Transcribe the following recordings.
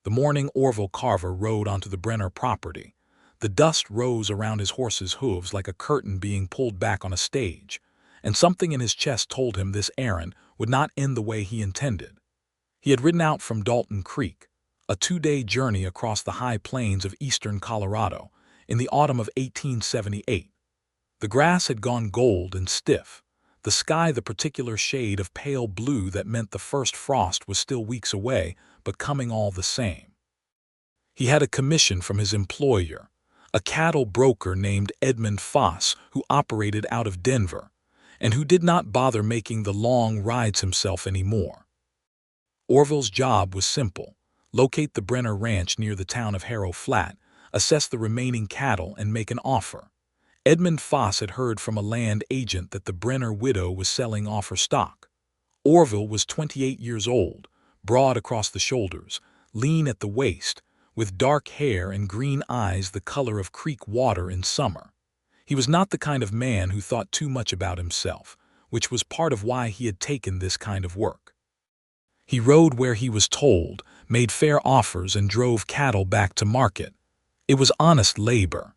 The morning Orville Carver rode onto the Brenner property. The dust rose around his horse's hooves like a curtain being pulled back on a stage, and something in his chest told him this errand would not end the way he intended. He had ridden out from Dalton Creek, a 2-day journey across the high plains of eastern Colorado, in the autumn of 1878. The grass had gone gold and stiff, the sky the particular shade of pale blue that meant the first frost was still weeks away, but coming all the same. He had a commission from his employer, a cattle broker named Edmund Foss, who operated out of Denver, and who did not bother making the long rides himself anymore. Orville's job was simple: locate the Brenner Ranch near the town of Harrow Flat, assess the remaining cattle, and make an offer. Edmund Foss had heard from a land agent that the Brenner widow was selling off her stock. Orville was 28 years old, broad across the shoulders, lean at the waist, with dark hair and green eyes the color of creek water in summer. He was not the kind of man who thought too much about himself, which was part of why he had taken this kind of work. He rode where he was told, made fair offers, and drove cattle back to market. It was honest labor.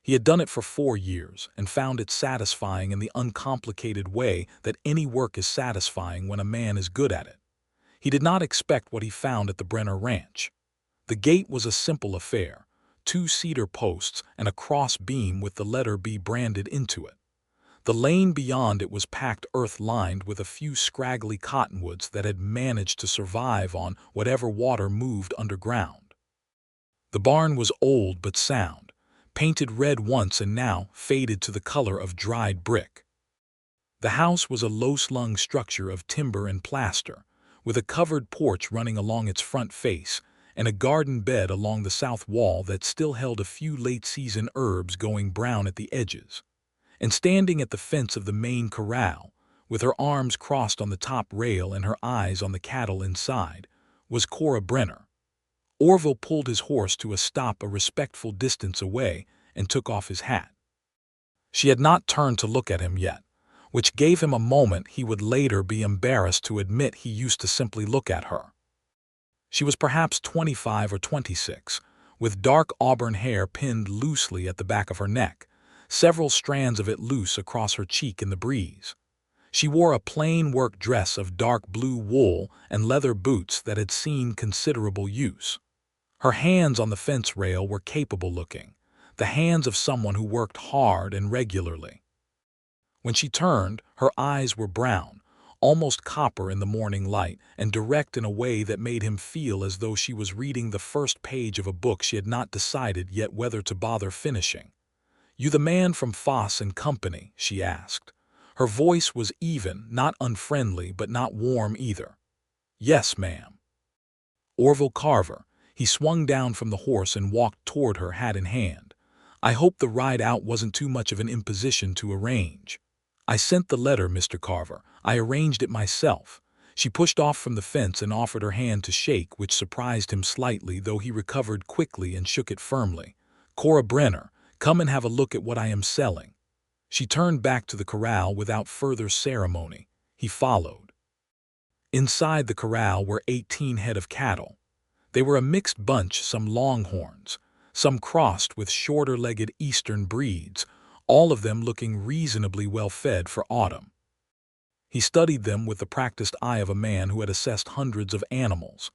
He had done it for 4 years and found it satisfying in the uncomplicated way that any work is satisfying when a man is good at it. He did not expect what he found at the Brenner Ranch. The gate was a simple affair: 2 cedar posts and a cross beam with the letter B branded into it. The lane beyond it was packed earth lined with a few scraggly cottonwoods that had managed to survive on whatever water moved underground. The barn was old but sound, painted red once and now faded to the color of dried brick. The house was a low-slung structure of timber and plaster, with a covered porch running along its front face and a garden bed along the south wall that still held a few late-season herbs going brown at the edges. And standing at the fence of the main corral, with her arms crossed on the top rail and her eyes on the cattle inside, was Cora Brenner. Orville pulled his horse to a stop a respectful distance away and took off his hat. She had not turned to look at him yet, which gave him a moment he would later be embarrassed to admit he used to simply look at her. She was perhaps 25 or 26, with dark auburn hair pinned loosely at the back of her neck, several strands of it loose across her cheek in the breeze. She wore a plain work dress of dark blue wool and leather boots that had seen considerable use. Her hands on the fence rail were capable-looking, the hands of someone who worked hard and regularly. When she turned, her eyes were brown, almost copper in the morning light, and direct in a way that made him feel as though she was reading the first page of a book she had not decided yet whether to bother finishing. "You the man from Foss and Company?" she asked. Her voice was even, not unfriendly, but not warm either. "Yes, ma'am." Orville Carver. He swung down from the horse and walked toward her, hat in hand. "I hope the ride out wasn't too much of an imposition to arrange." "I sent the letter, Mr. Carver. I arranged it myself." She pushed off from the fence and offered her hand to shake, which surprised him slightly, though he recovered quickly and shook it firmly. "Cora Brenner, come and have a look at what I am selling." She turned back to the corral without further ceremony. He followed. Inside the corral were 18 head of cattle. They were a mixed bunch, some longhorns, some crossed with shorter-legged eastern breeds, all of them looking reasonably well fed for autumn. He studied them with the practiced eye of a man who had assessed hundreds of animals.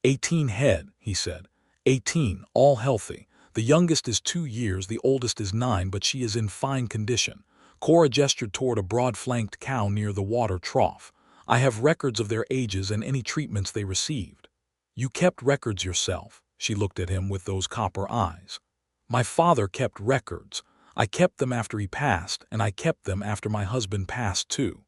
18 head, he said. 18, all healthy. The youngest is 2 years, the oldest is 9, but she is in fine condition. Cora gestured toward a broad-flanked cow near the water trough. "I have records of their ages and any treatments they received." "You kept records yourself?" She looked at him with those copper eyes. "My father kept records. I kept them after he passed, and I kept them after my husband passed too."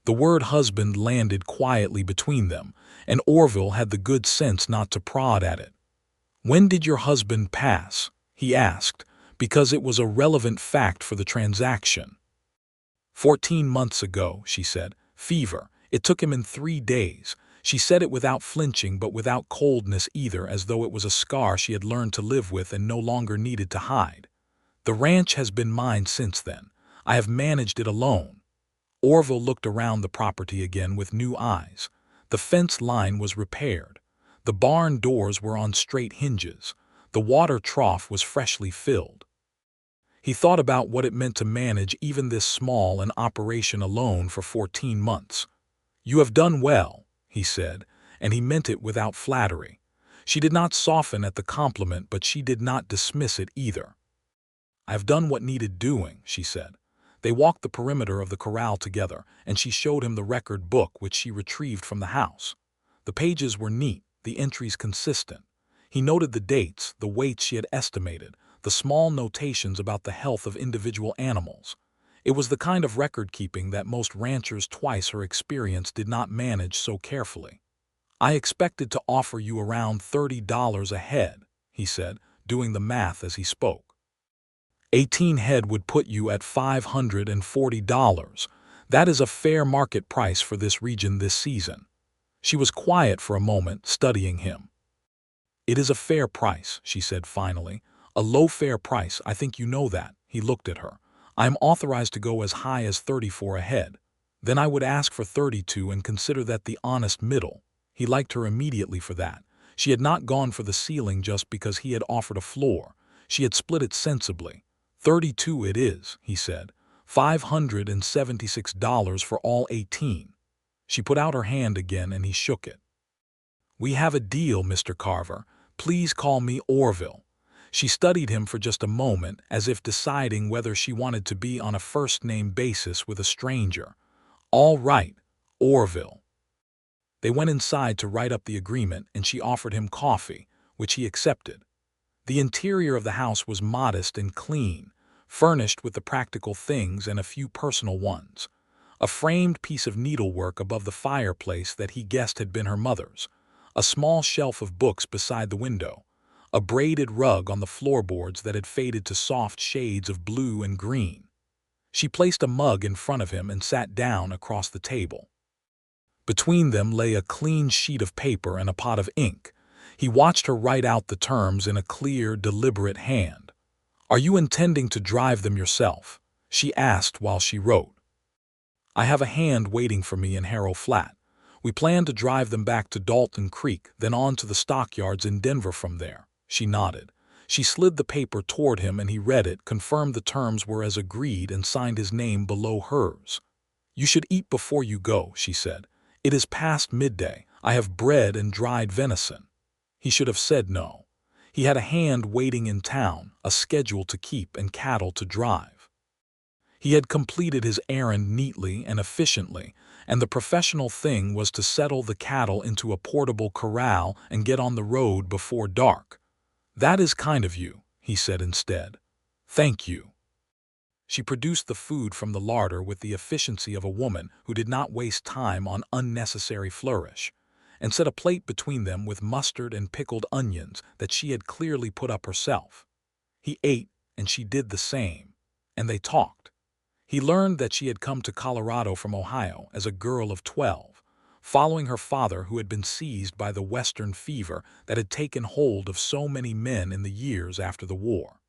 The word husband landed quietly between them, and Orville had the good sense not to prod at it. "When did your husband pass?" he asked, because it was a relevant fact for the transaction. 14 months ago, she said. Fever. It took him in 3 days. She said it without flinching but without coldness either, as though it was a scar she had learned to live with and no longer needed to hide. "The ranch has been mine since then. I have managed it alone." Orville looked around the property again with new eyes. The fence line was repaired. The barn doors were on straight hinges. The water trough was freshly filled. He thought about what it meant to manage even this small an operation alone for 14 months. "You have done well," he said, and he meant it without flattery. She did not soften at the compliment, but she did not dismiss it either. "I have done what needed doing," she said. They walked the perimeter of the corral together, and she showed him the record book which she retrieved from the house. The pages were neat, the entries consistent. He noted the dates, the weights she had estimated, the small notations about the health of individual animals. It was the kind of record-keeping that most ranchers twice her experience did not manage so carefully. "I expected to offer you around $30 a head," he said, doing the math as he spoke. 18 head would put you at $540. That is a fair market price for this region this season. She was quiet for a moment, studying him. "It is a fair price," she said finally. "A low fair price, I think you know that." He looked at her. "I am authorized to go as high as 34 a head. Then I would ask for 32 and consider that the honest middle." He liked her immediately for that. She had not gone for the ceiling just because he had offered a floor. She had split it sensibly. 32 it is," he said. $576 for all 18. She put out her hand again and he shook it. "We have a deal, Mr. Carver. Please call me Orville." She studied him for just a moment, as if deciding whether she wanted to be on a first-name basis with a stranger. "All right, Orville." They went inside to write up the agreement, and she offered him coffee, which he accepted. The interior of the house was modest and clean, furnished with the practical things and a few personal ones. A framed piece of needlework above the fireplace that he guessed had been her mother's. A small shelf of books beside the window. A braided rug on the floorboards that had faded to soft shades of blue and green. She placed a mug in front of him and sat down across the table. Between them lay a clean sheet of paper and a pot of ink. He watched her write out the terms in a clear, deliberate hand. "Are you intending to drive them yourself?" she asked while she wrote. "I have a hand waiting for me in Harrow Flat. We plan to drive them back to Dalton Creek, then on to the stockyards in Denver from there." She nodded. She slid the paper toward him and he read it, confirmed the terms were as agreed, and signed his name below hers. "You should eat before you go," she said. "It is past midday. I have bread and dried venison." He should have said no. He had a hand waiting in town, a schedule to keep and cattle to drive. He had completed his errand neatly and efficiently, and the professional thing was to settle the cattle into a portable corral and get on the road before dark. "That is kind of you," he said instead. "Thank you." She produced the food from the larder with the efficiency of a woman who did not waste time on unnecessary flourish, and set a plate between them with mustard and pickled onions that she had clearly put up herself. He ate, and she did the same, and they talked. He learned that she had come to Colorado from Ohio as a girl of 12, following her father who had been seized by the Western fever that had taken hold of so many men in the years after the war.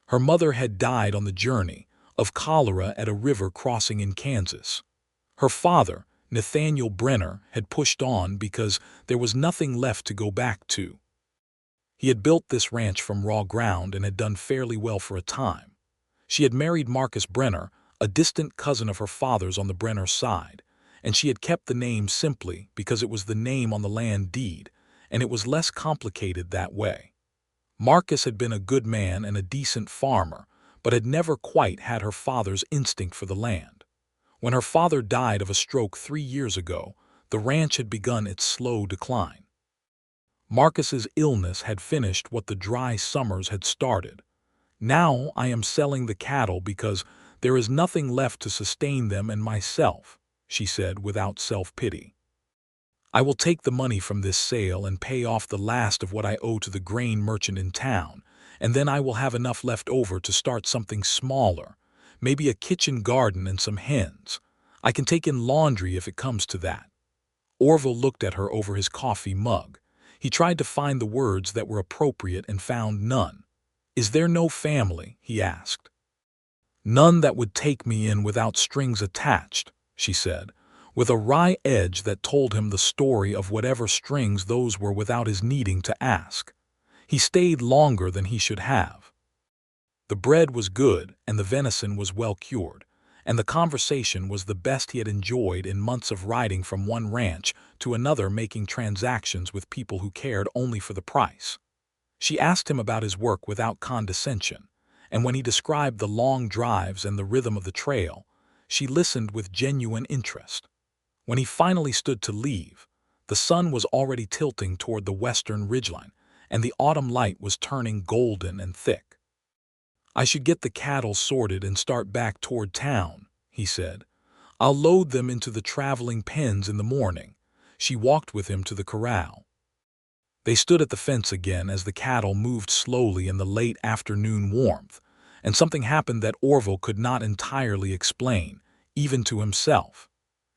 Her mother had died on the journey, of cholera at a river crossing in Kansas. Her father, Nathaniel Brenner, had pushed on because there was nothing left to go back to. He had built this ranch from raw ground and had done fairly well for a time. She had married Marcus Brenner, a distant cousin of her father's on the Brenner side, and she had kept the name simply because it was the name on the land deed, and it was less complicated that way. Marcus had been a good man and a decent farmer, but had never quite had her father's instinct for the land. When her father died of a stroke 3 years ago, the ranch had begun its slow decline. Marcus's illness had finished what the dry summers had started. "Now I am selling the cattle because there is nothing left to sustain them and myself," she said without self-pity. "I will take the money from this sale and pay off the last of what I owe to the grain merchant in town, and then I will have enough left over to start something smaller, maybe a kitchen garden and some hens. I can take in laundry if it comes to that." Orville looked at her over his coffee mug. He tried to find the words that were appropriate and found none. "Is there no family?" he asked. "None that would take me in without strings attached," she said. with a wry edge that told him the story of whatever strings those were without his needing to ask. He stayed longer than he should have. The bread was good, and the venison was well cured, and the conversation was the best he had enjoyed in months of riding from one ranch to another, making transactions with people who cared only for the price. She asked him about his work without condescension, and when he described the long drives and the rhythm of the trail, she listened with genuine interest. When he finally stood to leave, the sun was already tilting toward the western ridgeline, and the autumn light was turning golden and thick. "I should get the cattle sorted and start back toward town," he said. "I'll load them into the traveling pens in the morning." She walked with him to the corral. They stood at the fence again as the cattle moved slowly in the late afternoon warmth, and something happened that Orville could not entirely explain, even to himself.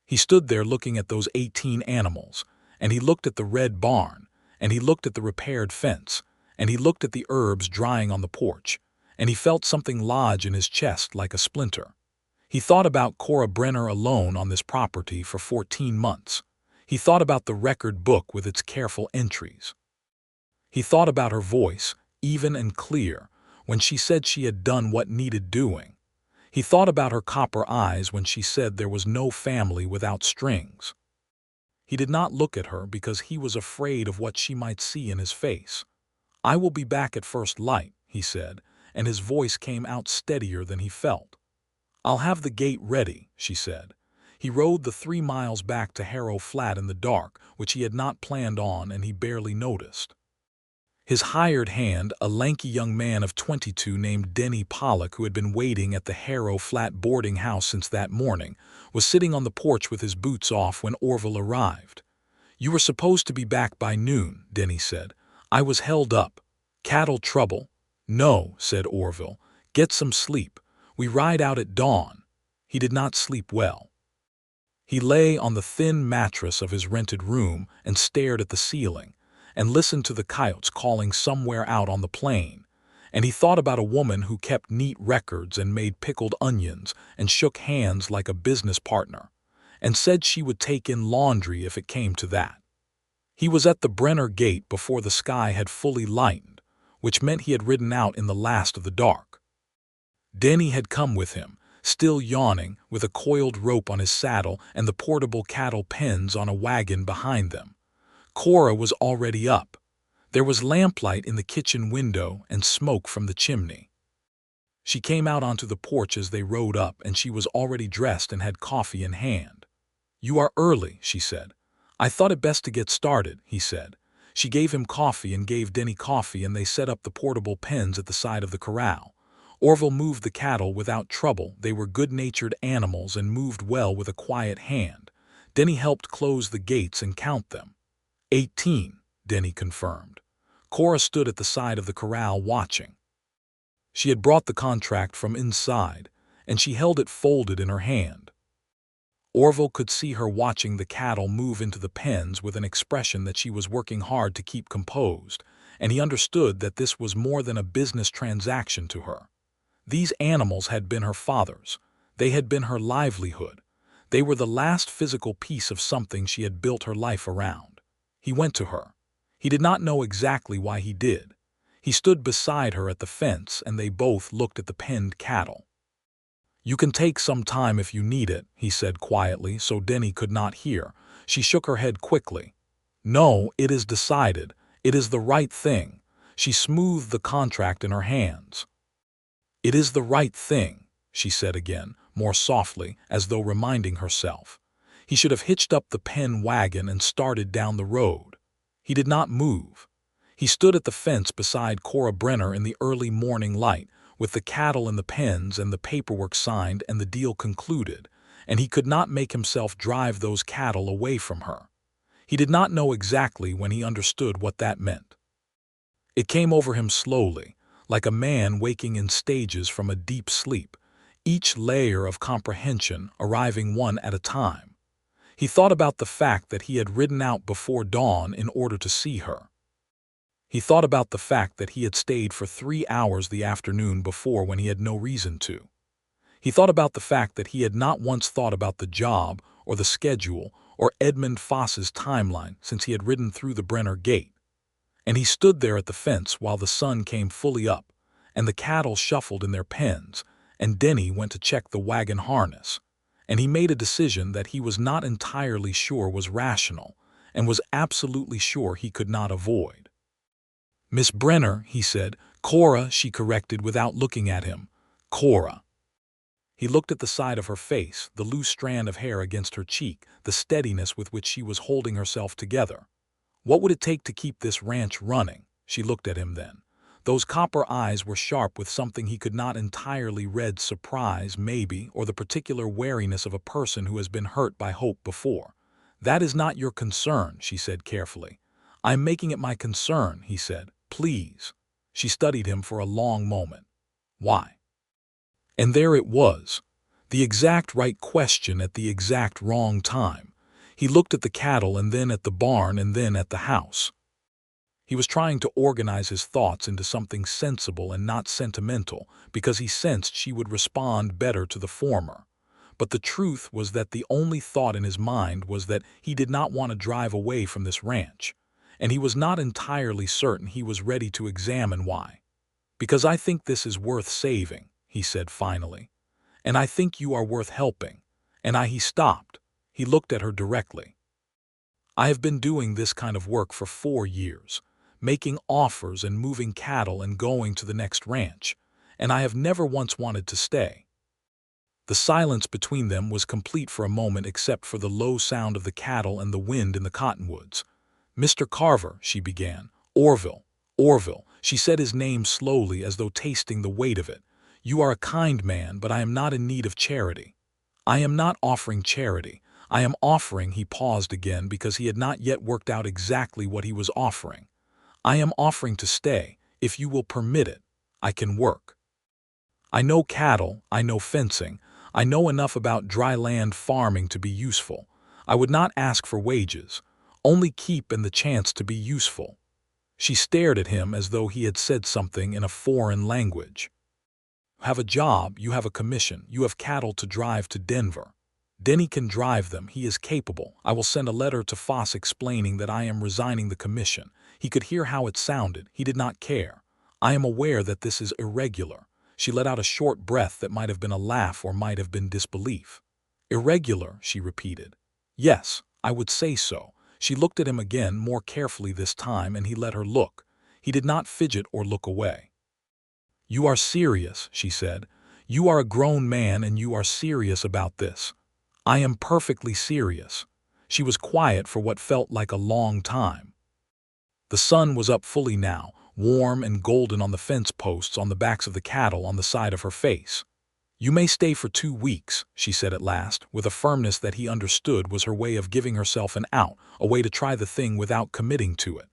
He stood there looking at those 18 animals, and he looked at the red barn, and he looked at the repaired fence, and he looked at the herbs drying on the porch, and he felt something lodge in his chest like a splinter. He thought about Cora Brenner alone on this property for 14 months. He thought about the record book with its careful entries. He thought about her voice, even and clear, when she said she had done what needed doing. He thought about her copper eyes when she said there was no family without strings. He did not look at her because he was afraid of what she might see in his face. "I will be back at first light," he said, and his voice came out steadier than he felt. "I'll have the gate ready," she said. He rode the 3 miles back to Harrow Flat in the dark, which he had not planned on and he barely noticed. His hired hand, a lanky young man of 22 named Denny Pollock, who had been waiting at the Harrow Flat boarding house since that morning, was sitting on the porch with his boots off when Orville arrived. "You were supposed to be back by noon," Denny said. "I was held up. Cattle trouble?" "No," said Orville. "Get some sleep. We ride out at dawn." He did not sleep well. He lay on the thin mattress of his rented room and stared at the ceiling, and listened to the coyotes calling somewhere out on the plain, and he thought about a woman who kept neat records and made pickled onions and shook hands like a business partner, and said she would take in laundry if it came to that. He was at the Brenner gate before the sky had fully lightened, which meant he had ridden out in the last of the dark. Denny had come with him, still yawning, with a coiled rope on his saddle and the portable cattle pens on a wagon behind them. Cora was already up. There was lamplight in the kitchen window and smoke from the chimney. She came out onto the porch as they rode up, and she was already dressed and had coffee in hand. "You are early," she said. "I thought it best to get started," he said. She gave him coffee and gave Denny coffee, and they set up the portable pens at the side of the corral. Orville moved the cattle without trouble. They were good-natured animals and moved well with a quiet hand. Denny helped close the gates and count them. 18, Denny confirmed. Cora stood at the side of the corral watching. She had brought the contract from inside, and she held it folded in her hand. Orville could see her watching the cattle move into the pens with an expression that she was working hard to keep composed, and he understood that this was more than a business transaction to her. These animals had been her father's. They had been her livelihood. They were the last physical piece of something she had built her life around. He went to her. He did not know exactly why he did. He stood beside her at the fence, and they both looked at the penned cattle. "You can take some time if you need it," he said quietly, so Denny could not hear. She shook her head quickly. "No, it is decided. It is the right thing." She smoothed the contract in her hands. "It is the right thing," she said again, more softly, as though reminding herself. He should have hitched up the pen wagon and started down the road. He did not move. He stood at the fence beside Cora Brenner in the early morning light, with the cattle in the pens and the paperwork signed and the deal concluded, and he could not make himself drive those cattle away from her. He did not know exactly when he understood what that meant. It came over him slowly, like a man waking in stages from a deep sleep, each layer of comprehension arriving one at a time. He thought about the fact that he had ridden out before dawn in order to see her. He thought about the fact that he had stayed for 3 hours the afternoon before when he had no reason to. He thought about the fact that he had not once thought about the job or the schedule, or Edmund Foss's timeline since he had ridden through the Brenner gate. And he stood there at the fence while the sun came fully up, and the cattle shuffled in their pens, and Denny went to check the wagon harness. And he made a decision that he was not entirely sure was rational, and was absolutely sure he could not avoid. "Miss Brenner," he said. "Cora," she corrected without looking at him. "Cora." He looked at the side of her face, the loose strand of hair against her cheek, the steadiness with which she was holding herself together. What would it take to keep this ranch running? She looked at him then. Those copper eyes were sharp with something he could not entirely read, surprise, maybe, or the particular wariness of a person who has been hurt by hope before. "That is not your concern," she said carefully. "I am making it my concern," he said. "Please." She studied him for a long moment. "Why?" And there it was. The exact right question at the exact wrong time. He looked at the cattle and then at the barn and then at the house. He was trying to organize his thoughts into something sensible and not sentimental because he sensed she would respond better to the former. But the truth was that the only thought in his mind was that he did not want to drive away from this ranch, and he was not entirely certain he was ready to examine why. "Because I think this is worth saving," he said finally. "And I think you are worth helping." He stopped. He looked at her directly. "I have been doing this kind of work for 4 years, making offers and moving cattle and going to the next ranch, and I have never once wanted to stay." The silence between them was complete for a moment except for the low sound of the cattle and the wind in the cottonwoods. "Mr. Carver," she began. Orville, she said his name slowly as though tasting the weight of it. "You are a kind man, but I am not in need of charity." "I am not offering charity. I am offering," he paused again because he had not yet worked out exactly what he was offering. "I am offering to stay, if you will permit it. I can work. I know cattle, I know fencing, I know enough about dry land farming to be useful. I would not ask for wages, only keep and the chance to be useful." She stared at him as though he had said something in a foreign language. "Have a job, you have a commission, you have cattle to drive to Denver. Denny can drive them, he is capable. I will send a letter to Foss explaining that I am resigning the commission." He could hear how it sounded. He did not care. "I am aware that this is irregular." She let out a short breath that might have been a laugh or might have been disbelief. "Irregular," she repeated. "Yes, I would say so." She looked at him again, more carefully this time, and he let her look. He did not fidget or look away. "You are serious," she said. "You are a grown man and you are serious about this." "I am perfectly serious." She was quiet for what felt like a long time. The sun was up fully now, warm and golden on the fence posts on the backs of the cattle on the side of her face. "You may stay for 2 weeks," she said at last, with a firmness that he understood was her way of giving herself an out, a way to try the thing without committing to it.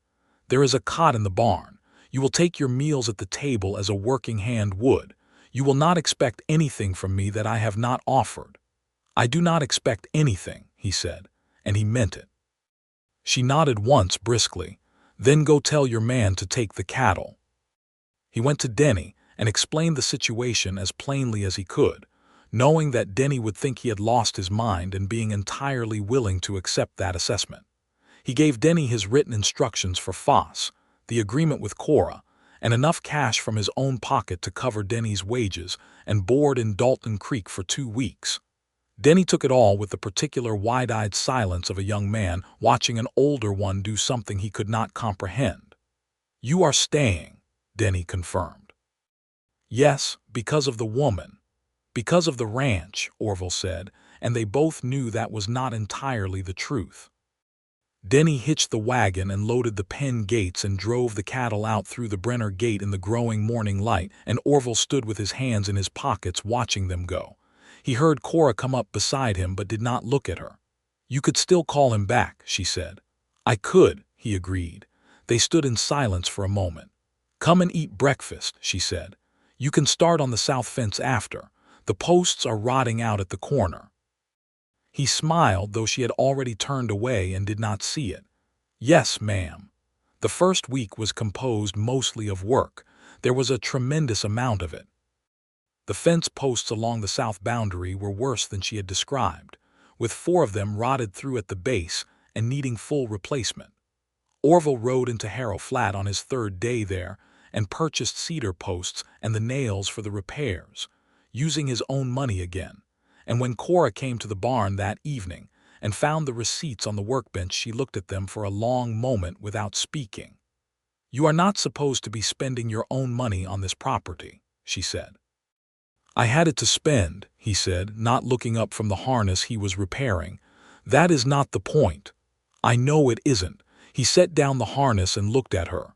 "There is a cot in the barn. You will take your meals at the table as a working hand would. You will not expect anything from me that I have not offered." "I do not expect anything," he said, and he meant it. She nodded once briskly. "Then go tell your man to take the cattle." He went to Denny and explained the situation as plainly as he could, knowing that Denny would think he had lost his mind and being entirely willing to accept that assessment. He gave Denny his written instructions for Foss, the agreement with Cora, and enough cash from his own pocket to cover Denny's wages and board in Dalton Creek for 2 weeks. Denny took it all with the particular wide-eyed silence of a young man watching an older one do something he could not comprehend. "You are staying," Denny confirmed. "Yes, because of the woman. Because of the ranch," Orville said, and they both knew that was not entirely the truth. Denny hitched the wagon and loaded the pen gates and drove the cattle out through the Brenner gate in the growing morning light, and Orville stood with his hands in his pockets watching them go. He heard Cora come up beside him but did not look at her. "You could still call him back," she said. "I could," he agreed. They stood in silence for a moment. "Come and eat breakfast," she said. "You can start on the south fence after. The posts are rotting out at the corner." He smiled, though she had already turned away and did not see it. "Yes, ma'am." The first week was composed mostly of work. There was a tremendous amount of it. The fence posts along the south boundary were worse than she had described. with 4 of them rotted through at the base and needing full replacement. Orville rode into Harrow Flat on his 3rd day there and purchased cedar posts and the nails for the repairs, using his own money again. And when Cora came to the barn that evening and found the receipts on the workbench, she looked at them for a long moment without speaking. "You are not supposed to be spending your own money on this property," she said. "I had it to spend," he said, not looking up from the harness he was repairing. "That is not the point." "I know it isn't." He set down the harness and looked at her.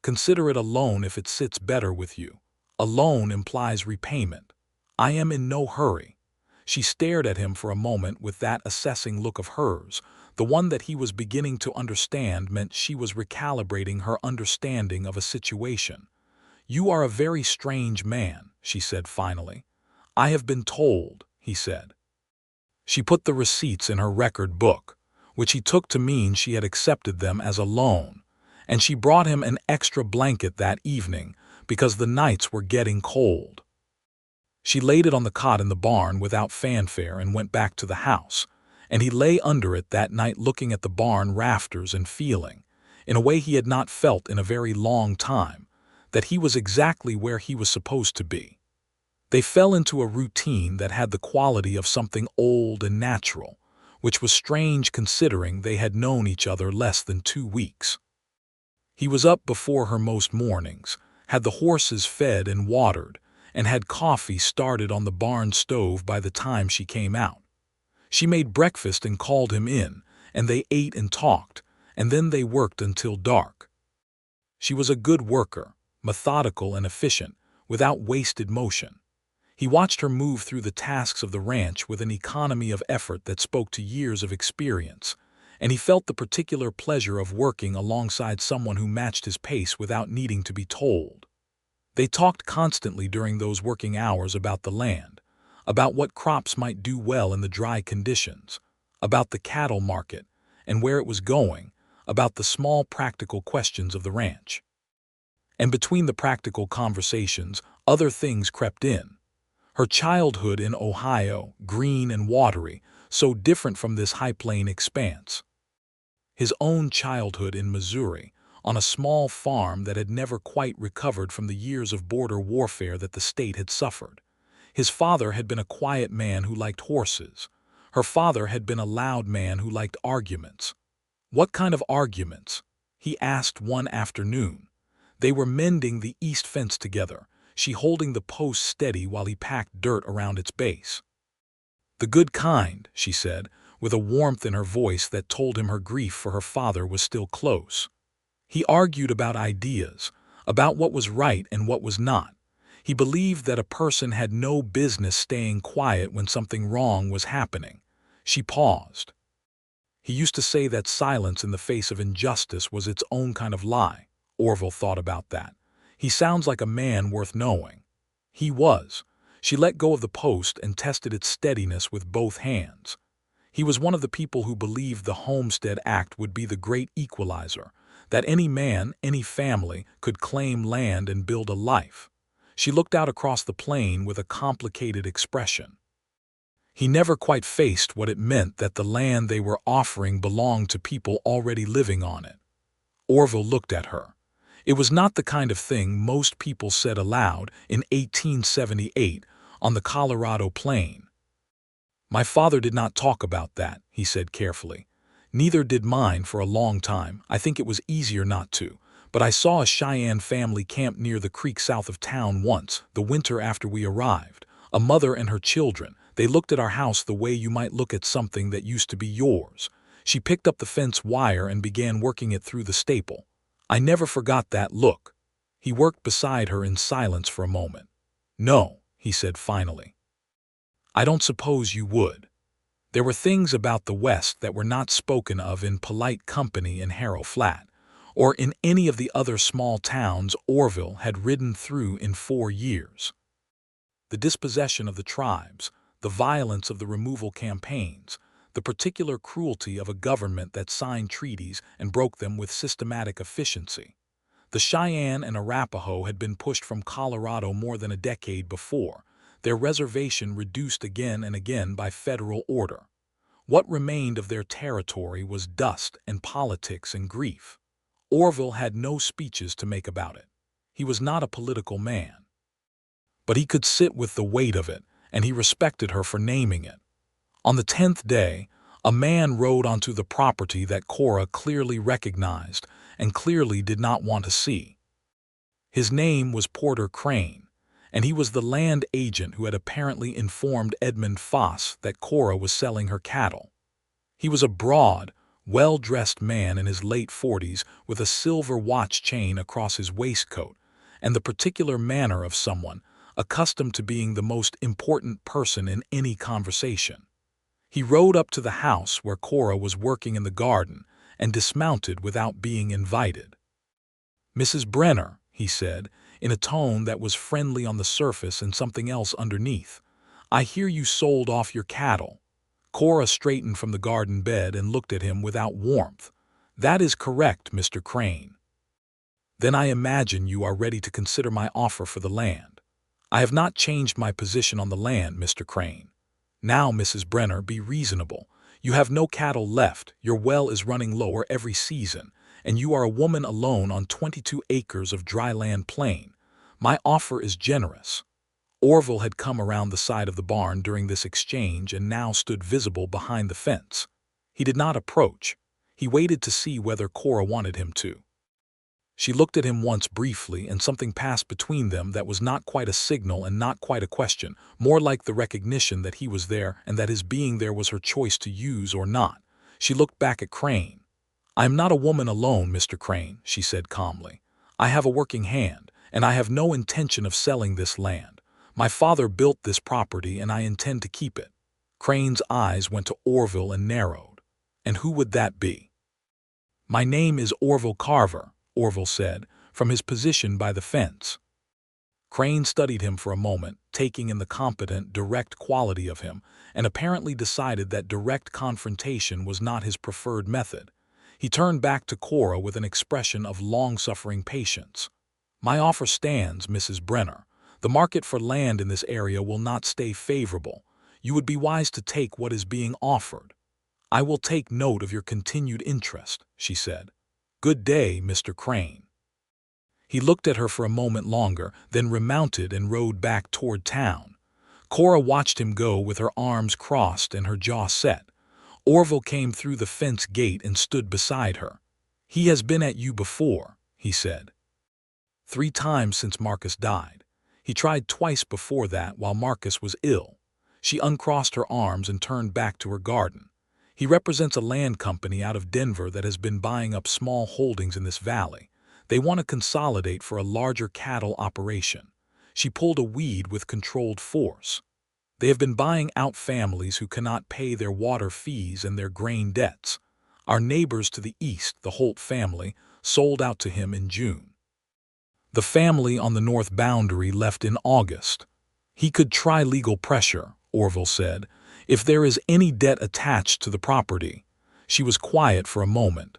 "Consider it a loan if it sits better with you. A loan implies repayment. I am in no hurry." She stared at him for a moment with that assessing look of hers. The one that he was beginning to understand meant she was recalibrating her understanding of a situation. "You are a very strange man," she said finally. "I have been told," he said. She put the receipts in her record book, which he took to mean she had accepted them as a loan, and she brought him an extra blanket that evening because the nights were getting cold. She laid it on the cot in the barn without fanfare and went back to the house, and he lay under it that night looking at the barn rafters and feeling, in a way he had not felt in a very long time, that he was exactly where he was supposed to be. They fell into a routine that had the quality of something old and natural, which was strange considering they had known each other less than 2 weeks. He was up before her most mornings, had the horses fed and watered, and had coffee started on the barn stove by the time she came out. She made breakfast and called him in, and they ate and talked, and then they worked until dark. She was a good worker, methodical and efficient, without wasted motion. He watched her move through the tasks of the ranch with an economy of effort that spoke to years of experience, and he felt the particular pleasure of working alongside someone who matched his pace without needing to be told. They talked constantly during those working hours about the land, about what crops might do well in the dry conditions, about the cattle market and where it was going, about the small practical questions of the ranch. And between the practical conversations, other things crept in. Her childhood in Ohio, green and watery, so different from this high plain expanse. His own childhood in Missouri, on a small farm that had never quite recovered from the years of border warfare that the state had suffered. His father had been a quiet man who liked horses. Her father had been a loud man who liked arguments. "What kind of arguments?" he asked one afternoon. They were mending the east fence together, she holding the post steady while he packed dirt around its base. "The good kind," she said, with a warmth in her voice that told him her grief for her father was still close. He argued about ideas, about what was right and what was not. He believed that a person had no business staying quiet when something wrong was happening. She paused. He used to say that silence in the face of injustice was its own kind of lie. Orville thought about that. He sounds like a man worth knowing. He was. She let go of the post and tested its steadiness with both hands. He was one of the people who believed the Homestead Act would be the great equalizer, that any man, any family, could claim land and build a life. She looked out across the plain with a complicated expression. He never quite faced what it meant that the land they were offering belonged to people already living on it. Orville looked at her. It was not the kind of thing most people said aloud in 1878 on the Colorado plain. "My father did not talk about that," he said carefully. "Neither did mine for a long time. I think it was easier not to. But I saw a Cheyenne family camp near the creek south of town once, the winter after we arrived. A mother and her children. They looked at our house the way you might look at something that used to be yours." She picked up the fence wire and began working it through the staple. "I never forgot that look." He worked beside her in silence for a moment. "No," he said finally. "I don't suppose you would." There were things about the West that were not spoken of in polite company in Harrow Flat, or in any of the other small towns Orville had ridden through in 4 years. The dispossession of the tribes, the violence of the removal campaigns, the particular cruelty of a government that signed treaties and broke them with systematic efficiency. The Cheyenne and Arapaho had been pushed from Colorado more than a decade before, their reservation reduced again and again by federal order. What remained of their territory was dust and politics and grief. Orville had no speeches to make about it. He was not a political man. But he could sit with the weight of it, and he respected her for naming it. On the 10th day, a man rode onto the property that Cora clearly recognized and clearly did not want to see. His name was Porter Crane, and he was the land agent who had apparently informed Edmund Foss that Cora was selling her cattle. He was a broad, well-dressed man in his late 40s with a silver watch chain across his waistcoat and the particular manner of someone accustomed to being the most important person in any conversation. He rode up to the house where Cora was working in the garden and dismounted without being invited. "Mrs. Brenner," he said, in a tone that was friendly on the surface and something else underneath, "I hear you sold off your cattle." Cora straightened from the garden bed and looked at him without warmth. "That is correct, Mr. Crane." "Then I imagine you are ready to consider my offer for the land." "I have not changed my position on the land, Mr. Crane." "Now, Mrs. Brenner, be reasonable. You have no cattle left, your well is running lower every season, and you are a woman alone on 22 acres of dry land plain. My offer is generous." Orville had come around the side of the barn during this exchange and now stood visible behind the fence. He did not approach. He waited to see whether Cora wanted him to. She looked at him once briefly, and something passed between them that was not quite a signal and not quite a question, more like the recognition that he was there and that his being there was her choice to use or not. She looked back at Crane. "I am not a woman alone, Mr. Crane," she said calmly. "I have a working hand, and I have no intention of selling this land. My father built this property, and I intend to keep it." Crane's eyes went to Orville and narrowed. "And who would that be?" "My name is Orville Carver," Orville said, from his position by the fence. Crane studied him for a moment, taking in the competent, direct quality of him, and apparently decided that direct confrontation was not his preferred method. He turned back to Cora with an expression of long-suffering patience. "My offer stands, Mrs. Brenner. The market for land in this area will not stay favorable. You would be wise to take what is being offered." "I will take note of your continued interest," she said. "Good day, Mr. Crane." He looked at her for a moment longer, then remounted and rode back toward town. Cora watched him go with her arms crossed and her jaw set. Orville came through the fence gate and stood beside her. "He has been at you before," he said. "3 times since Marcus died. He tried twice before that while Marcus was ill." She uncrossed her arms and turned back to her garden. "He represents a land company out of Denver that has been buying up small holdings in this valley. They want to consolidate for a larger cattle operation." She pulled a weed with controlled force. "They have been buying out families who cannot pay their water fees and their grain debts. Our neighbors to the east, the Holt family, sold out to him in June. The family on the north boundary left in August. He could try legal pressure," Orville said, "if there is any debt attached to the property." She was quiet for a moment.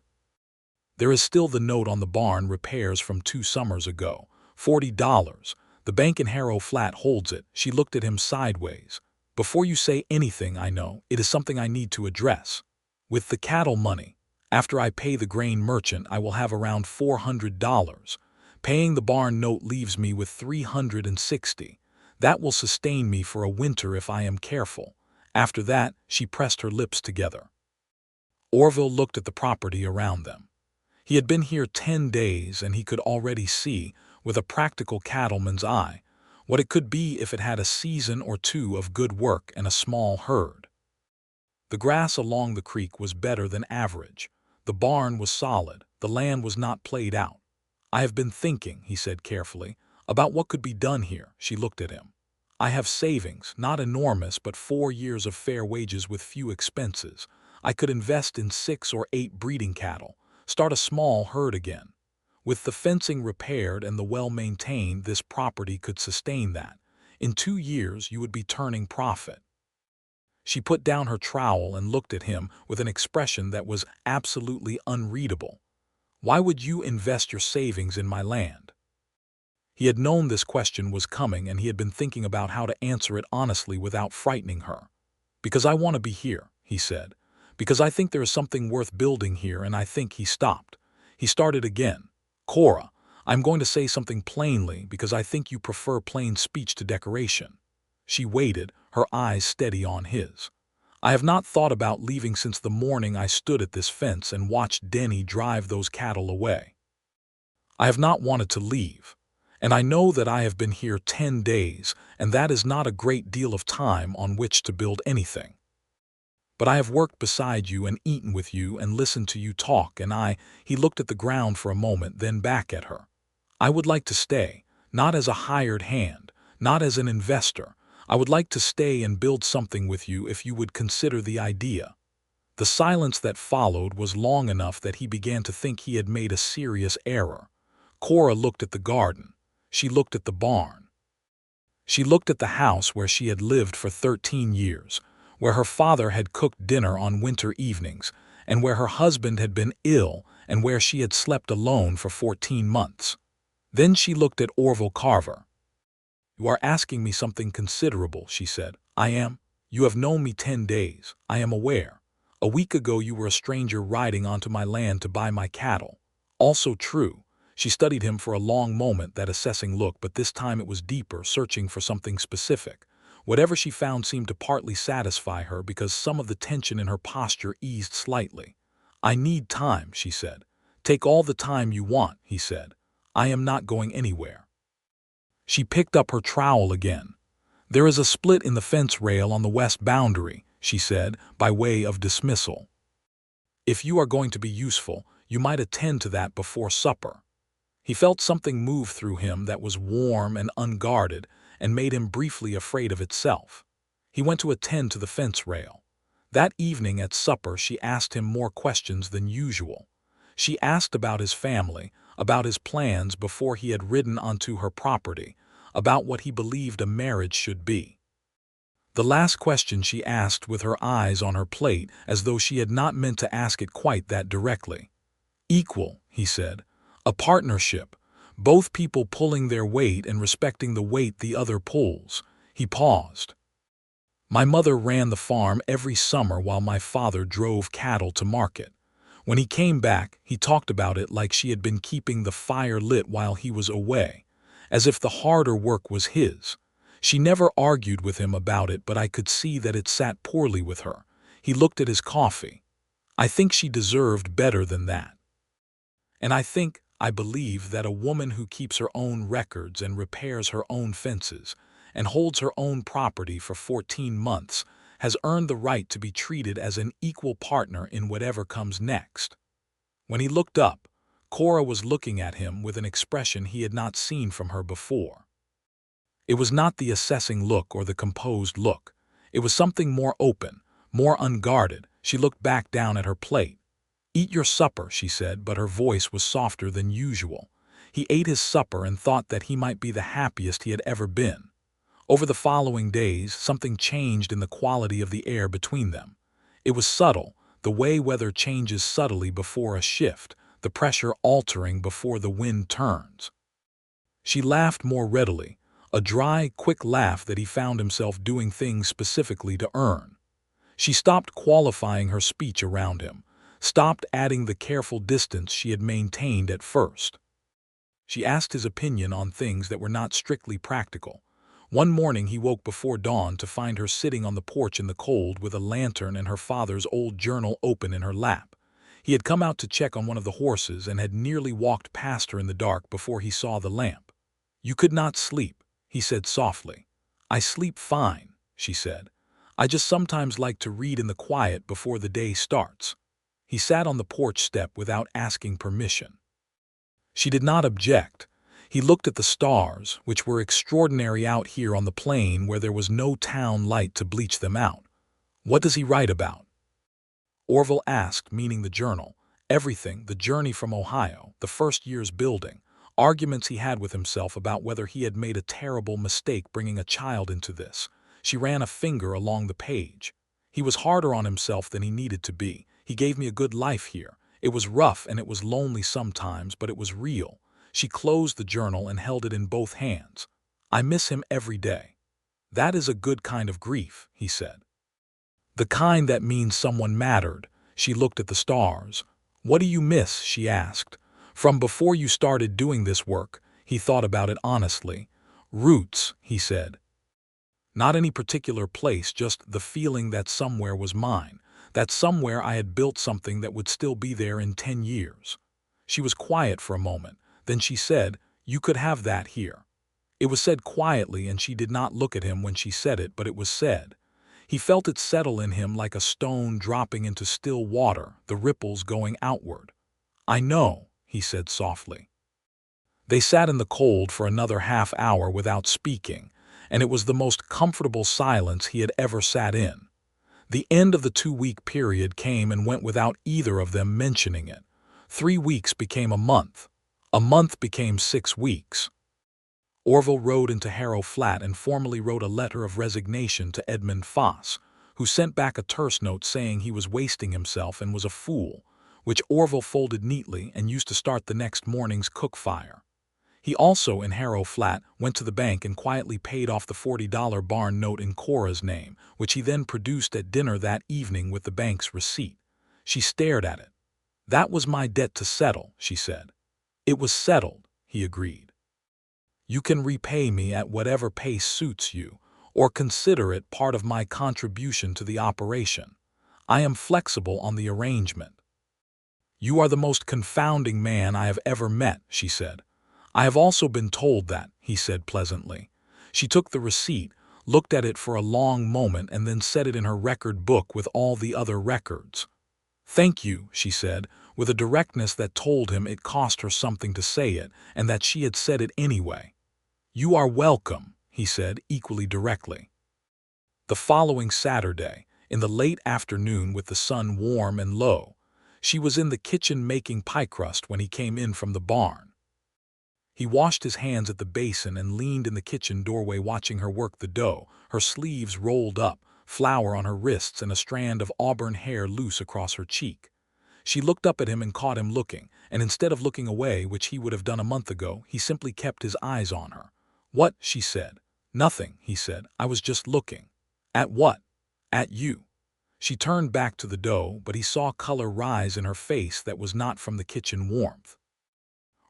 "There is still the note on the barn repairs from 2 summers ago, $40. The bank in Harrow Flat holds it." She looked at him sideways. "Before you say anything, I know, it is something I need to address. With the cattle money, after I pay the grain merchant, I will have around $400. Paying the barn note leaves me with $360. That will sustain me for a winter if I am careful. After that," she pressed her lips together. Orville looked at the property around them. He had been here 10 days, and he could already see, with a practical cattleman's eye, what it could be if it had a season or 2 of good work and a small herd. The grass along the creek was better than average. The barn was solid. The land was not played out. "I have been thinking," he said carefully, "about what could be done here." She looked at him. "I have savings, not enormous, but 4 years of fair wages with few expenses. I could invest in 6 or 8 breeding cattle, start a small herd again. With the fencing repaired and the well maintained, this property could sustain that. In 2 years you would be turning profit." She put down her trowel and looked at him with an expression that was absolutely unreadable. "Why would you invest your savings in my land?" He had known this question was coming, and he had been thinking about how to answer it honestly without frightening her. "Because I want to be here," he said. Because I think there is something worth building here, and I think he stopped. He started again. Cora, I'm going to say something plainly because I think you prefer plain speech to decoration. She waited, her eyes steady on his. I have not thought about leaving since the morning I stood at this fence and watched Denny drive those cattle away. I have not wanted to leave. And I know that I have been here 10 days, and that is not a great deal of time on which to build anything. But I have worked beside you and eaten with you and listened to you talk, and he looked at the ground for a moment, then back at her. I would like to stay, not as a hired hand, not as an investor. I would like to stay and build something with you if you would consider the idea. The silence that followed was long enough that he began to think he had made a serious error. Cora looked at the garden. She looked at the barn. She looked at the house where she had lived for 13 years, where her father had cooked dinner on winter evenings, and where her husband had been ill, and where she had slept alone for 14 months. Then she looked at Orville Carver. You are asking me something considerable, she said. I am. You have known me 10 days. I am aware. A week ago you were a stranger riding onto my land to buy my cattle. Also true. She studied him for a long moment, that assessing look, but this time it was deeper, searching for something specific. Whatever she found seemed to partly satisfy her because some of the tension in her posture eased slightly. I need time, she said. Take all the time you want, he said. I am not going anywhere. She picked up her trowel again. There is a split in the fence rail on the west boundary, she said, by way of dismissal. If you are going to be useful, you might attend to that before supper. He felt something move through him that was warm and unguarded and made him briefly afraid of itself. He went to attend to the fence rail. That evening at supper she asked him more questions than usual. She asked about his family, about his plans before he had ridden onto her property, about what he believed a marriage should be. The last question she asked with her eyes on her plate, as though she had not meant to ask it quite that directly. Equal, he said. A partnership, both people pulling their weight and respecting the weight the other pulls. He paused. My mother ran the farm every summer while my father drove cattle to market. When he came back, he talked about it like she had been keeping the fire lit while he was away, as if the harder work was his. She never argued with him about it, but I could see that it sat poorly with her. He looked at his coffee. I think she deserved better than that. And I believe that a woman who keeps her own records and repairs her own fences and holds her own property for 14 months has earned the right to be treated as an equal partner in whatever comes next. When he looked up, Cora was looking at him with an expression he had not seen from her before. It was not the assessing look or the composed look. It was something more open, more unguarded. She looked back down at her plate. Eat your supper, she said, but her voice was softer than usual. He ate his supper and thought that he might be the happiest he had ever been. Over the following days, something changed in the quality of the air between them. It was subtle, the way weather changes subtly before a shift, the pressure altering before the wind turns. She laughed more readily, a dry, quick laugh that he found himself doing things specifically to earn. She stopped qualifying her speech around him, stopped adding the careful distance she had maintained at first. She asked his opinion on things that were not strictly practical. One morning he woke before dawn to find her sitting on the porch in the cold with a lantern and her father's old journal open in her lap. He had come out to check on one of the horses and had nearly walked past her in the dark before he saw the lamp. You could not sleep, he said softly. I sleep fine, she said. I just sometimes like to read in the quiet before the day starts. He sat on the porch step without asking permission. She did not object. He looked at the stars, which were extraordinary out here on the plain where there was no town light to bleach them out. What does he write about? Orville asked, meaning the journal. Everything, the journey from Ohio, the first year's building, arguments he had with himself about whether he had made a terrible mistake bringing a child into this. She ran a finger along the page. He was harder on himself than he needed to be. He gave me a good life here. It was rough and it was lonely sometimes, but it was real. She closed the journal and held it in both hands. I miss him every day. That is a good kind of grief, he said. The kind that means someone mattered, She looked at the stars. "What do you miss?" she asked. "From before you started doing this work." He thought about it honestly. "Roots," he said. "Not any particular place, just the feeling that somewhere was mine, that somewhere I had built something that would still be there in 10 years. She was quiet for a moment. Then she said, "You could have that here." It was said quietly, and she did not look at him when she said it, but it was said. He felt it settle in him like a stone dropping into still water, the ripples going outward. "I know," he said softly. They sat in the cold for another half-hour without speaking, and it was the most comfortable silence he had ever sat in. The end of the 2-week period came and went without either of them mentioning it. 3 weeks became a month. A month became 6 weeks. Orville rode into Harrow Flat and formally wrote a letter of resignation to Edmund Foss, who sent back a terse note saying he was wasting himself and was a fool, which Orville folded neatly and used to start the next morning's cook fire. He also, in Harrow Flat, went to the bank and quietly paid off the $40 barn note in Cora's name, which he then produced at dinner that evening with the bank's receipt. She stared at it. "That was my debt to settle," she said. "It was settled," he agreed. "You can repay me at whatever pace suits you, or consider it part of my contribution to the operation. I am flexible on the arrangement." "You are the most confounding man I have ever met," she said. "I have also been told that," he said pleasantly. She took the receipt, looked at it for a long moment, and then set it in her record book with all the other records. "Thank you," she said, with a directness that told him it cost her something to say it, and that she had said it anyway. "You are welcome," he said, equally directly. The following Saturday, in the late afternoon with the sun warm and low, she was in the kitchen making pie crust when he came in from the barn. He washed his hands at the basin and leaned in the kitchen doorway watching her work the dough, her sleeves rolled up, flour on her wrists and a strand of auburn hair loose across her cheek. She looked up at him and caught him looking, and instead of looking away, which he would have done a month ago, he simply kept his eyes on her. "What?" she said. "Nothing," he said. "I was just looking." "At what?" "At you." She turned back to the dough, but he saw color rise in her face that was not from the kitchen warmth.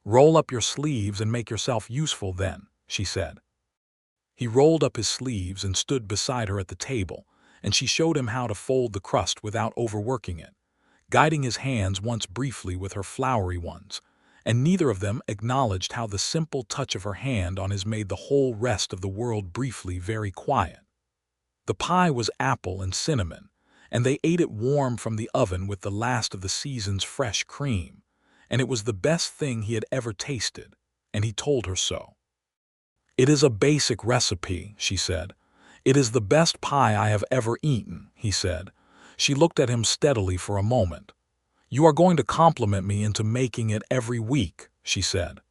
"Roll up your sleeves and make yourself useful then," she said. He rolled up his sleeves and stood beside her at the table, and she showed him how to fold the crust without overworking it, guiding his hands once briefly with her floury ones, and neither of them acknowledged how the simple touch of her hand on his made the whole rest of the world briefly very quiet. The pie was apple and cinnamon, and they ate it warm from the oven with the last of the season's fresh cream, and it was the best thing he had ever tasted, and he told her so. "It is a basic recipe," she said. "It is the best pie I have ever eaten," he said. She looked at him steadily for a moment. "You are going to compliment me into making it every week," she said.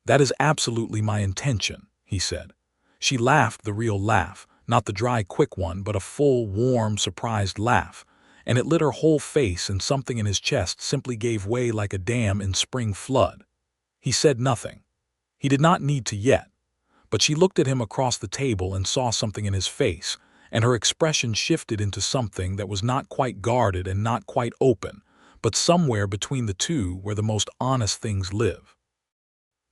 "That is absolutely my intention," he said. She laughed the real laugh, not the dry, quick one, but a full, warm, surprised laugh, and it lit her whole face, and something in his chest simply gave way like a dam in spring flood. He said nothing. He did not need to yet, but she looked at him across the table and saw something in his face, and her expression shifted into something that was not quite guarded and not quite open, but somewhere between the two where the most honest things live.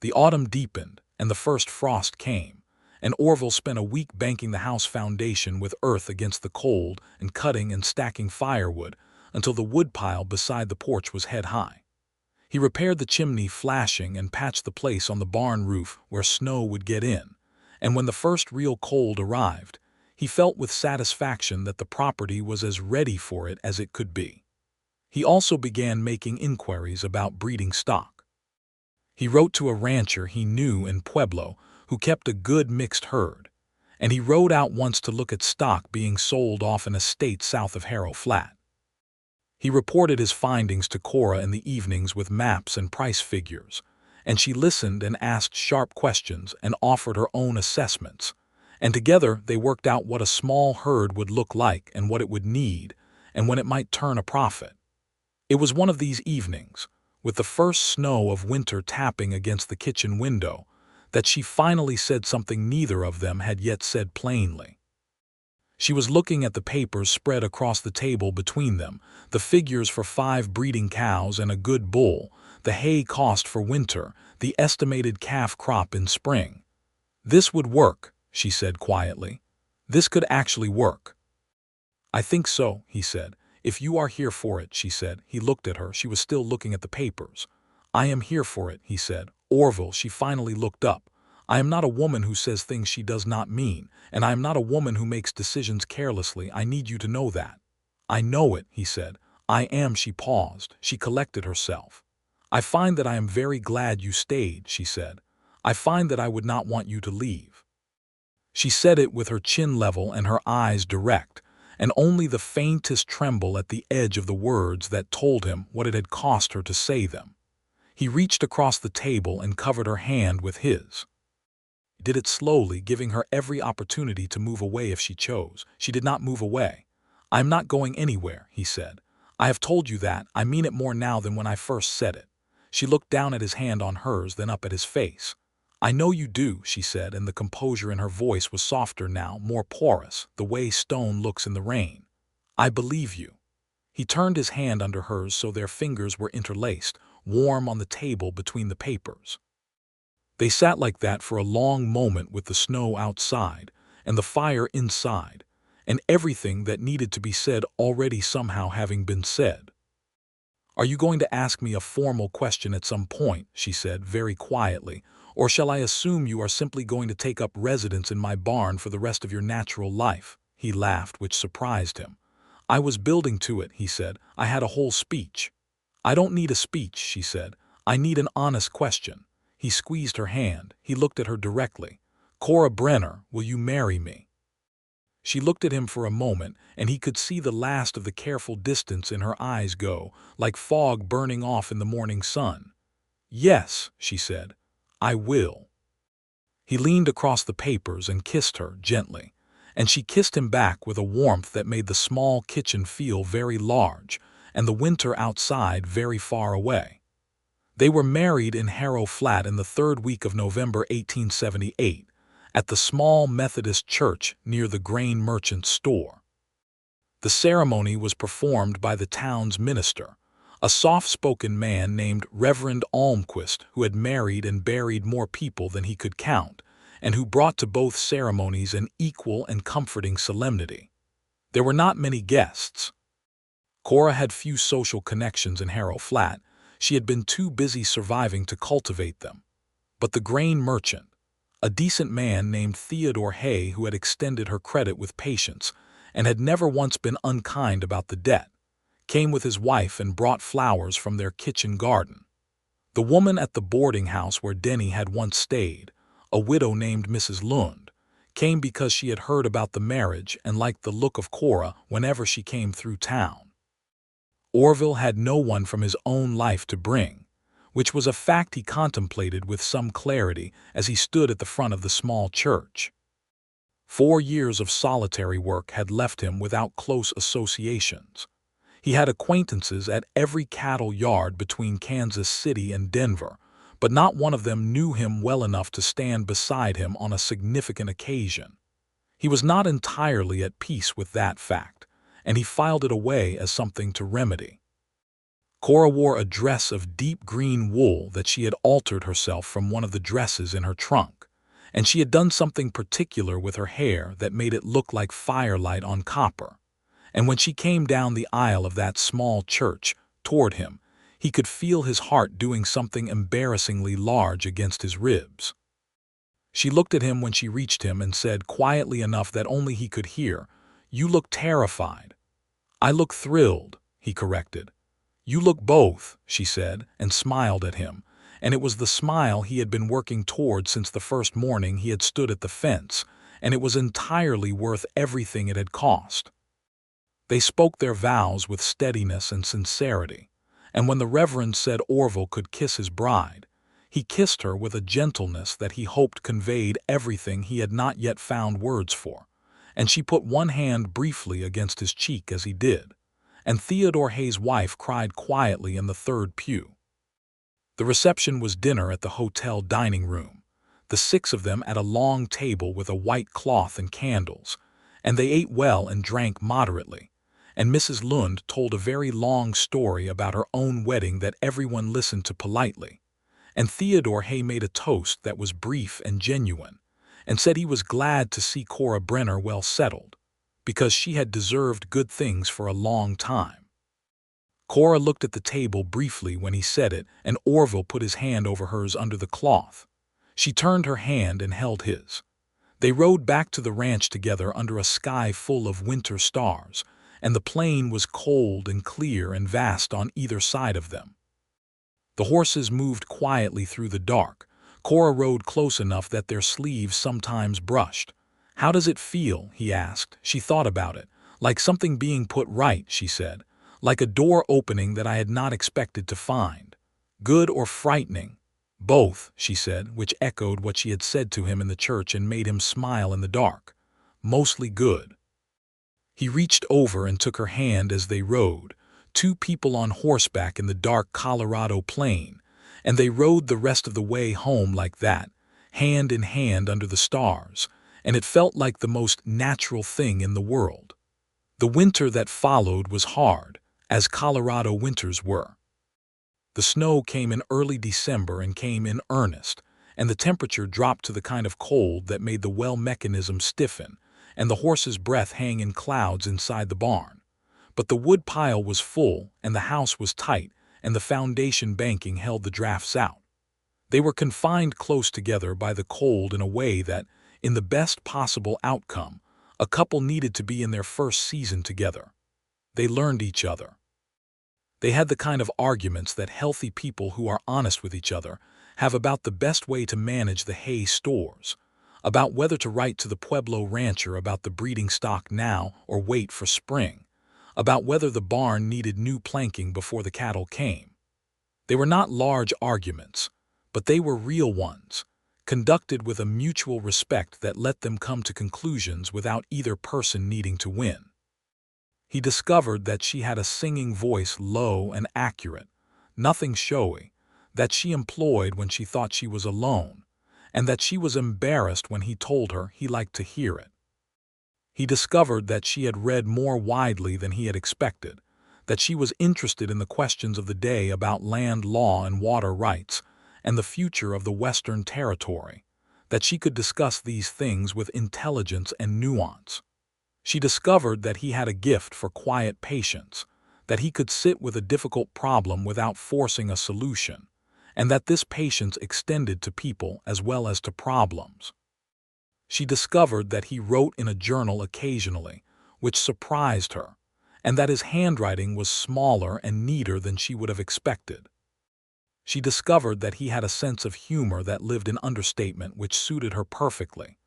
The autumn deepened, and the first frost came, and Orville spent a week banking the house foundation with earth against the cold and cutting and stacking firewood until the woodpile beside the porch was head-high. He repaired the chimney flashing and patched the place on the barn roof where snow would get in, and when the first real cold arrived, he felt with satisfaction that the property was as ready for it as it could be. He also began making inquiries about breeding stock. He wrote to a rancher he knew in Pueblo who kept a good mixed herd, and he rode out once to look at stock being sold off an estate south of Harrow Flat. He reported his findings to Cora in the evenings with maps and price figures, and she listened and asked sharp questions and offered her own assessments, and together they worked out what a small herd would look like and what it would need, and when it might turn a profit. It was one of these evenings, with the first snow of winter tapping against the kitchen window, that she finally said something neither of them had yet said plainly. She was looking at the papers spread across the table between them, the figures for 5 breeding cows and a good bull, the hay cost for winter, the estimated calf crop in spring. "This would work," she said quietly. "This could actually work." "I think so," he said. "If you are here for it," she said. He looked at her. She was still looking at the papers. "I am here for it," he said. "Orville," she finally looked up. "I am not a woman who says things she does not mean, and I am not a woman who makes decisions carelessly. I need you to know that." "I know it," he said. "I am." She paused. She collected herself. "I find that I am very glad you stayed," she said. "I find that I would not want you to leave." She said it with her chin level and her eyes direct, and only the faintest tremble at the edge of the words that told him what it had cost her to say them. He reached across the table and covered her hand with his. He did it slowly, giving her every opportunity to move away if she chose. She did not move away. "I am not going anywhere," he said. "I have told you that. I mean it more now than when I first said it." She looked down at his hand on hers, then up at his face. "I know you do," she said, and the composure in her voice was softer now, more porous, the way stone looks in the rain. "I believe you." He turned his hand under hers so their fingers were interlaced, warm on the table between the papers. They sat like that for a long moment with the snow outside and the fire inside, and everything that needed to be said already somehow having been said. "Are you going to ask me a formal question at some point," she said very quietly, "or shall I assume you are simply going to take up residence in my barn for the rest of your natural life?" He laughed, which surprised him. "I was building to it," he said. "I had a whole speech." "I don't need a speech," she said. "I need an honest question." He squeezed her hand. He looked at her directly. "Cora Brenner, will you marry me?" She looked at him for a moment, and he could see the last of the careful distance in her eyes go, like fog burning off in the morning sun. "Yes," she said. "I will." He leaned across the papers and kissed her gently, and she kissed him back with a warmth that made the small kitchen feel very large and the winter outside very far away. They were married in Harrow Flat in the 3rd week of November 1878, at the small Methodist church near the grain merchant's store. The ceremony was performed by the town's minister, a soft-spoken man named Reverend Almquist, who had married and buried more people than he could count, and who brought to both ceremonies an equal and comforting solemnity. There were not many guests. Cora had few social connections in Harrow Flat. She had been too busy surviving to cultivate them. But the grain merchant, a decent man named Theodore Hay, who had extended her credit with patience and had never once been unkind about the debt, came with his wife and brought flowers from their kitchen garden. The woman at the boarding house where Denny had once stayed, a widow named Mrs. Lund, came because she had heard about the marriage and liked the look of Cora whenever she came through town. Orville had no one from his own life to bring, which was a fact he contemplated with some clarity as he stood at the front of the small church. 4 years of solitary work had left him without close associations. He had acquaintances at every cattle yard between Kansas City and Denver, but not one of them knew him well enough to stand beside him on a significant occasion. He was not entirely at peace with that fact, and he filed it away as something to remedy. Cora wore a dress of deep green wool that she had altered herself from one of the dresses in her trunk, and she had done something particular with her hair that made it look like firelight on copper. And when she came down the aisle of that small church toward him, he could feel his heart doing something embarrassingly large against his ribs. She looked at him when she reached him and said quietly enough that only he could hear, "You look terrified." "I look thrilled," he corrected. "You look both," she said, and smiled at him, and it was the smile he had been working toward since the first morning he had stood at the fence, and it was entirely worth everything it had cost. They spoke their vows with steadiness and sincerity, and when the Reverend said Orville could kiss his bride, he kissed her with a gentleness that he hoped conveyed everything he had not yet found words for, and she put one hand briefly against his cheek as he did, and Theodore Hay's wife cried quietly in the 3rd pew. The reception was dinner at the hotel dining room, the 6 of them at a long table with a white cloth and candles, and they ate well and drank moderately. And Mrs. Lund told a very long story about her own wedding that everyone listened to politely. And Theodore Hay made a toast that was brief and genuine, and said he was glad to see Cora Brenner well settled, because she had deserved good things for a long time. Cora looked at the table briefly when he said it, and Orville put his hand over hers under the cloth. She turned her hand and held his. They rode back to the ranch together under a sky full of winter stars, and the plain was cold and clear and vast on either side of them. The horses moved quietly through the dark. Cora rode close enough that their sleeves sometimes brushed. "How does it feel?" he asked. She thought about it. "Like something being put right," she said. "Like a door opening that I had not expected to find." "Good or frightening?" "Both," she said, which echoed what she had said to him in the church and made him smile in the dark. "Mostly good." He reached over and took her hand as they rode, two people on horseback in the dark Colorado plain, and they rode the rest of the way home like that, hand in hand under the stars, and it felt like the most natural thing in the world. The winter that followed was hard, as Colorado winters were. The snow came in early December and came in earnest, and the temperature dropped to the kind of cold that made the well mechanism stiffen, and the horse's breath hang in clouds inside the barn. But the wood pile was full, and the house was tight, and the foundation banking held the drafts out. They were confined close together by the cold in a way that, in the best possible outcome, a couple needed to be in their first season together. They learned each other. They had the kind of arguments that healthy people who are honest with each other have about the best way to manage the hay stores, about whether to write to the Pueblo rancher about the breeding stock now or wait for spring, about whether the barn needed new planking before the cattle came. They were not large arguments, but they were real ones, conducted with a mutual respect that let them come to conclusions without either person needing to win. He discovered that she had a singing voice, low and accurate, nothing showy, that she employed when she thought she was alone, and that she was embarrassed when he told her he liked to hear it. He discovered that she had read more widely than he had expected, that she was interested in the questions of the day about land law and water rights, and the future of the Western Territory, that she could discuss these things with intelligence and nuance. She discovered that he had a gift for quiet patience, that he could sit with a difficult problem without forcing a solution, and that this patience extended to people as well as to problems. She discovered that he wrote in a journal occasionally, which surprised her, and that his handwriting was smaller and neater than she would have expected. She discovered that he had a sense of humor that lived in understatement which suited her perfectly.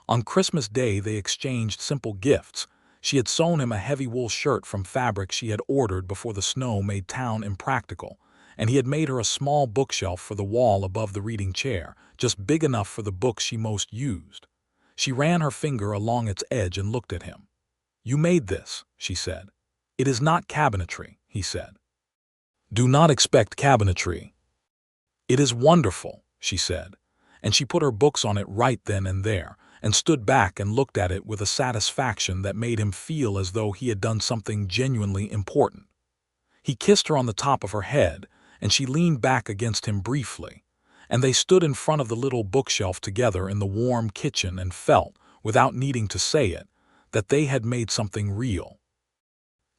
On Christmas Day they exchanged simple gifts. She had sewn him a heavy wool shirt from fabric she had ordered before the snow made town impractical, and he had made her a small bookshelf for the wall above the reading chair, just big enough for the books she most used. She ran her finger along its edge and looked at him. "You made this," she said. "It is not cabinetry," he said. "Do not expect cabinetry." "It is wonderful," she said, and she put her books on it right then and there, and stood back and looked at it with a satisfaction that made him feel as though he had done something genuinely important. He kissed her on the top of her head, and she leaned back against him briefly, and they stood in front of the little bookshelf together in the warm kitchen and felt, without needing to say it, that they had made something real.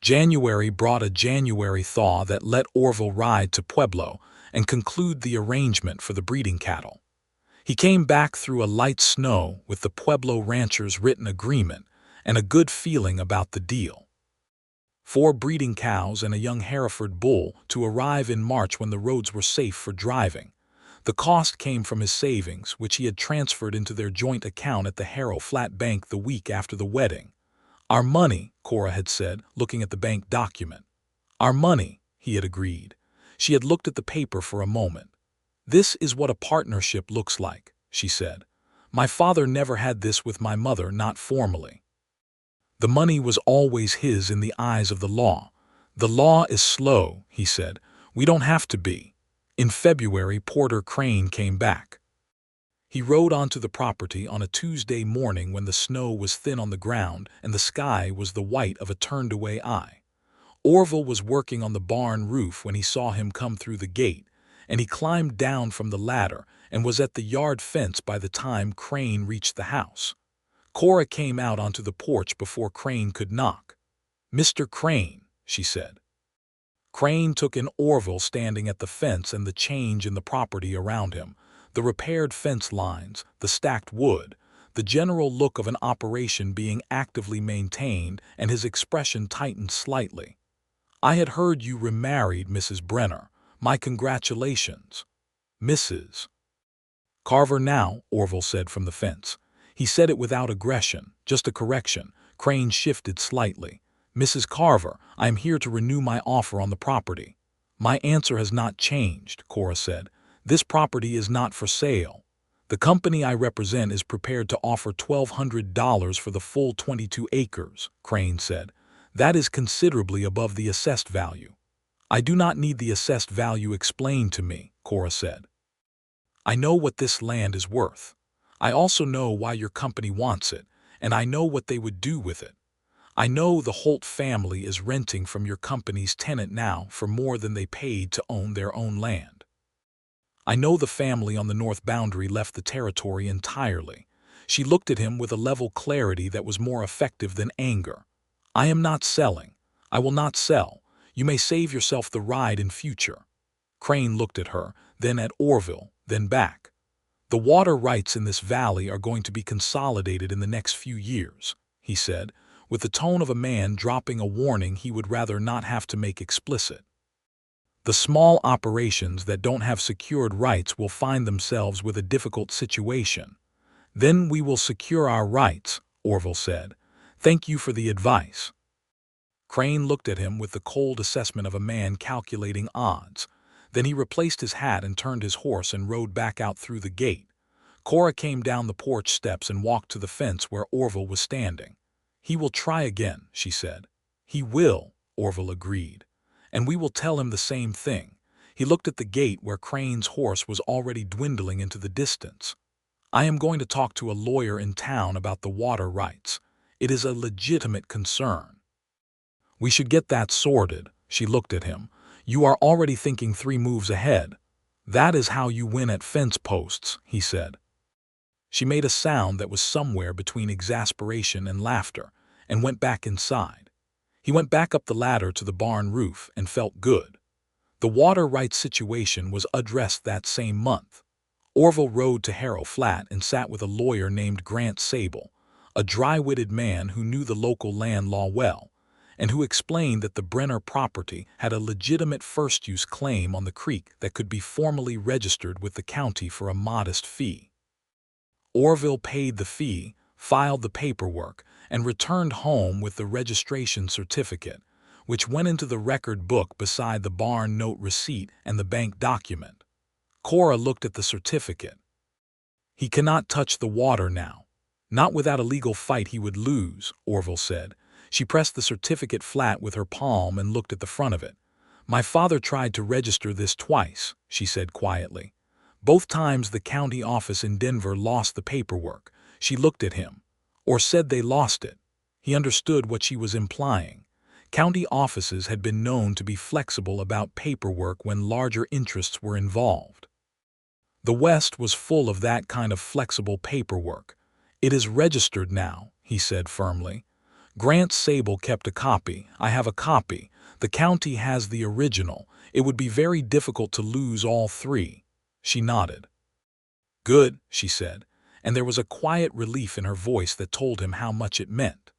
January brought a January thaw that let Orville ride to Pueblo and conclude the arrangement for the breeding cattle. He came back through a light snow with the Pueblo rancher's written agreement and a good feeling about the deal. 4 breeding cows and a young Hereford bull to arrive in March when the roads were safe for driving. The cost came from his savings, which he had transferred into their joint account at the Harrow Flat Bank the week after the wedding. "Our money," Cora had said, looking at the bank document. "Our money," he had agreed. She had looked at the paper for a moment. "This is what a partnership looks like," she said. "My father never had this with my mother, not formally. The money was always his in the eyes of the law. The law is slow," he said. "We don't have to be." In February, Porter Crane came back. He rode onto the property on a Tuesday morning when the snow was thin on the ground and the sky was the white of a turned-away eye. Orville was working on the barn roof when he saw him come through the gate, and he climbed down from the ladder and was at the yard fence by the time Crane reached the house. Cora came out onto the porch before Crane could knock. "Mr. Crane," she said. Crane took in Orville standing at the fence and the change in the property around him, the repaired fence lines, the stacked wood, the general look of an operation being actively maintained, and his expression tightened slightly. "I had heard you remarried, Mrs. Brenner. My congratulations." "Mrs. Carver now," Orville said from the fence. He said it without aggression, just a correction. Crane shifted slightly. "Mrs. Carver, I am here to renew my offer on the property." "My answer has not changed," Cora said. "This property is not for sale. The company I represent is prepared to offer $1,200 for the full 22 acres, Crane said. "That is considerably above the assessed value." "I do not need the assessed value explained to me," Cora said. "I know what this land is worth. I also know why your company wants it, and I know what they would do with it. I know the Holt family is renting from your company's tenant now for more than they paid to own their own land. I know the family on the north boundary left the territory entirely." She looked at him with a level clarity that was more effective than anger. "I am not selling. I will not sell. You may save yourself the ride in future." Crane looked at her, then at Orville, then back. "The water rights in this valley are going to be consolidated in the next few years," he said, with the tone of a man dropping a warning he would rather not have to make explicit. "The small operations that don't have secured rights will find themselves with a difficult situation." "Then we will secure our rights," Orville said. "Thank you for the advice." Crane looked at him with the cold assessment of a man calculating odds. Then he replaced his hat and turned his horse and rode back out through the gate. Cora came down the porch steps and walked to the fence where Orville was standing. "He will try again," she said. "He will," Orville agreed. "And we will tell him the same thing." He looked at the gate where Crane's horse was already dwindling into the distance. "I am going to talk to a lawyer in town about the water rights. It is a legitimate concern. We should get that sorted." She looked at him. "You are already thinking 3 moves ahead." "That is how you win at fence posts," he said. She made a sound that was somewhere between exasperation and laughter, and went back inside. He went back up the ladder to the barn roof and felt good. The water rights situation was addressed that same month. Orville rode to Harrow Flat and sat with a lawyer named Grant Sable, a dry-witted man who knew the local land law well, and who explained that the Brenner property had a legitimate first-use claim on the creek that could be formally registered with the county for a modest fee. Orville paid the fee, filed the paperwork, and returned home with the registration certificate, which went into the record book beside the barn note receipt and the bank document. Cora looked at the certificate. "He cannot touch the water now. Not without a legal fight he would lose," Orville said. She pressed the certificate flat with her palm and looked at the front of it. "My father tried to register this twice," she said quietly. "Both times the county office in Denver lost the paperwork." She looked at him. "Or said they lost it." He understood what she was implying. County offices had been known to be flexible about paperwork when larger interests were involved. The West was full of that kind of flexible paperwork. "It is registered now," he said firmly. "Grant Sable kept a copy. I have a copy. The county has the original. It would be very difficult to lose all 3. She nodded. "Good," she said, and there was a quiet relief in her voice that told him how much it meant.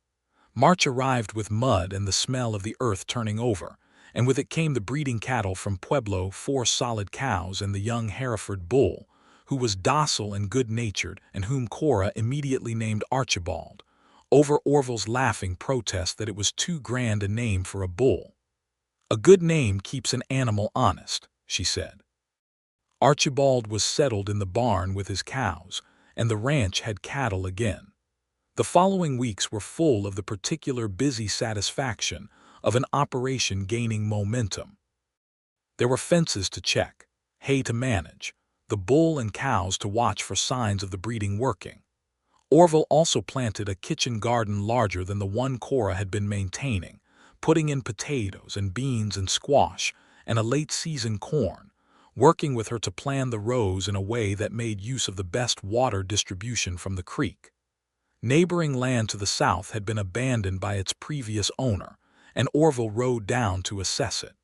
March arrived with mud and the smell of the earth turning over, and with it came the breeding cattle from Pueblo, 4 solid cows and the young Hereford bull, who was docile and good-natured and whom Cora immediately named Archibald, over Orville's laughing protest that it was too grand a name for a bull. "A good name keeps an animal honest," she said. Archibald was settled in the barn with his cows, and the ranch had cattle again. The following weeks were full of the particular busy satisfaction of an operation gaining momentum. There were fences to check, hay to manage, the bull and cows to watch for signs of the breeding working. Orville also planted a kitchen garden larger than the one Cora had been maintaining, putting in potatoes and beans and squash and a late-season corn, working with her to plan the rows in a way that made use of the best water distribution from the creek. Neighboring land to the south had been abandoned by its previous owner, and Orville rode down to assess it.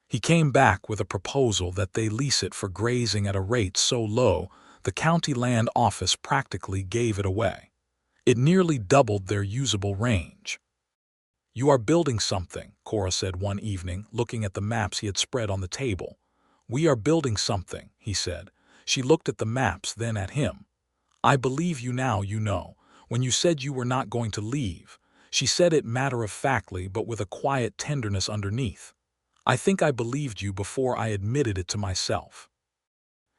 He came back with a proposal that they lease it for grazing at a rate so low the county land office practically gave it away. It nearly doubled their usable range. "You are building something," Cora said one evening, looking at the maps he had spread on the table. "We are building something," he said. She looked at the maps, then at him. "I believe you now, you know. When you said you were not going to leave," she said it matter-of-factly but with a quiet tenderness underneath. "I think I believed you before I admitted it to myself."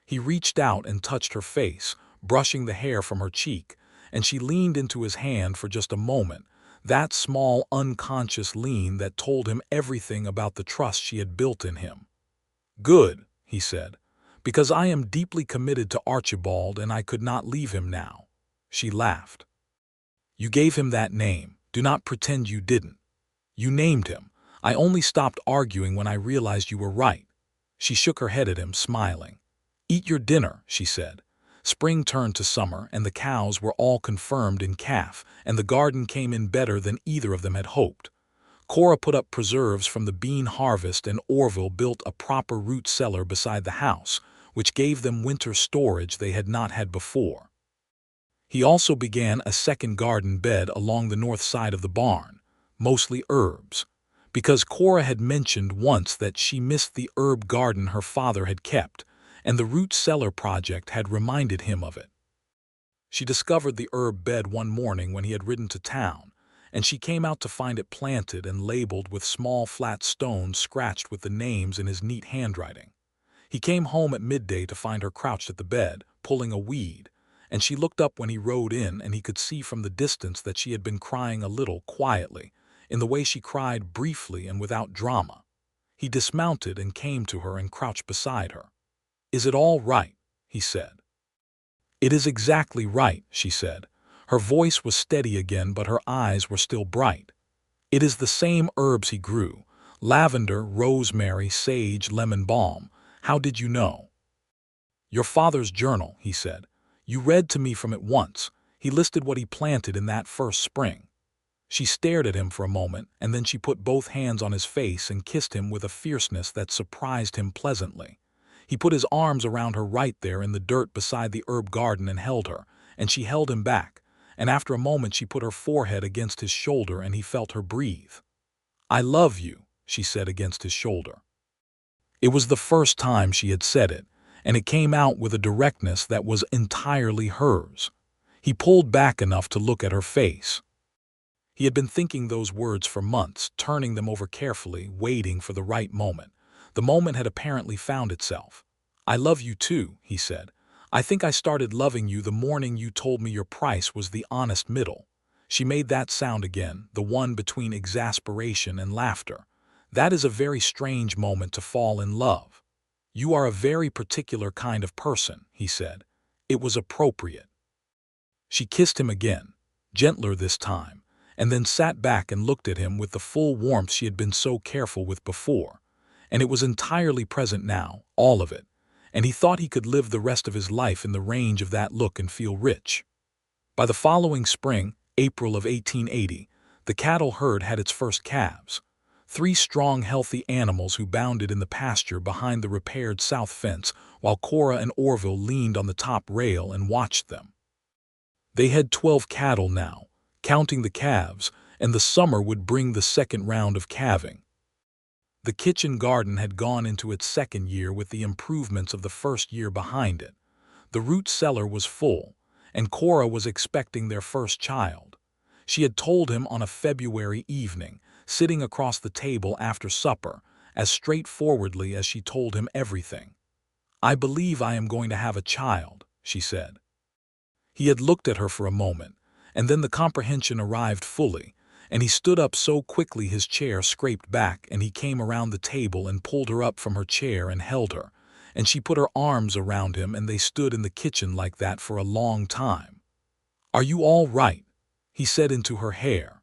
He reached out and touched her face, brushing the hair from her cheek, and she leaned into his hand for just a moment, that small, unconscious lean that told him everything about the trust she had built in him. "Good," he said, "because I am deeply committed to Archibald and I could not leave him now." She laughed. "You gave him that name. Do not pretend you didn't. You named him. I only stopped arguing when I realized you were right." She shook her head at him, smiling. "Eat your dinner," she said. Spring turned to summer, and the cows were all confirmed in calf, and the garden came in better than either of them had hoped. Cora put up preserves from the bean harvest, and Orville built a proper root cellar beside the house, which gave them winter storage they had not had before. He also began a second garden bed along the north side of the barn, mostly herbs, because Cora had mentioned once that she missed the herb garden her father had kept, and the root cellar project had reminded him of it. She discovered the herb bed one morning when he had ridden to town, and she came out to find it planted and labeled with small flat stones scratched with the names in his neat handwriting. He came home at midday to find her crouched at the bed, pulling a weed, and she looked up when he rode in, and he could see from the distance that she had been crying a little, quietly, in the way she cried, briefly and without drama. He dismounted and came to her and crouched beside her. "Is it all right?" he said. "It is exactly right," she said. Her voice was steady again, but her eyes were still bright. "It is the same herbs he grew: lavender, rosemary, sage, lemon balm. How did you know?" "Your father's journal," he said. "You read to me from it once. He listed what he planted in that first spring." She stared at him for a moment, and then she put both hands on his face and kissed him with a fierceness that surprised him pleasantly. He put his arms around her right there in the dirt beside the herb garden and held her, and she held him back, and after a moment she put her forehead against his shoulder and he felt her breathe. "I love you," she said against his shoulder. It was the first time she had said it, and it came out with a directness that was entirely hers. He pulled back enough to look at her face. He had been thinking those words for months, turning them over carefully, waiting for the right moment. The moment had apparently found itself. "I love you too," he said. "I think I started loving you the morning you told me your price was the honest middle." She made that sound again, the one between exasperation and laughter. "That is a very strange moment to fall in love." "You are a very particular kind of person," he said. It was appropriate. She kissed him again, gentler this time, and then sat back and looked at him with the full warmth she had been so careful with before. And it was entirely present now, all of it, and he thought he could live the rest of his life in the range of that look and feel rich. By the following spring, April of 1880, the cattle herd had its first calves. 3 strong, healthy animals who bounded in the pasture behind the repaired south fence, while Cora and Orville leaned on the top rail and watched them. They had 12 cattle now, counting the calves, and the summer would bring the second round of calving. The kitchen garden had gone into its second year with the improvements of the first year behind it. The root cellar was full, and Cora was expecting their first child. She had told him on a February evening, sitting across the table after supper, as straightforwardly as she told him everything. "I believe I am going to have a child," she said. He had looked at her for a moment, and then the comprehension arrived fully, and he stood up so quickly his chair scraped back, and he came around the table and pulled her up from her chair and held her, and she put her arms around him and they stood in the kitchen like that for a long time. "Are you all right?" he said into her hair.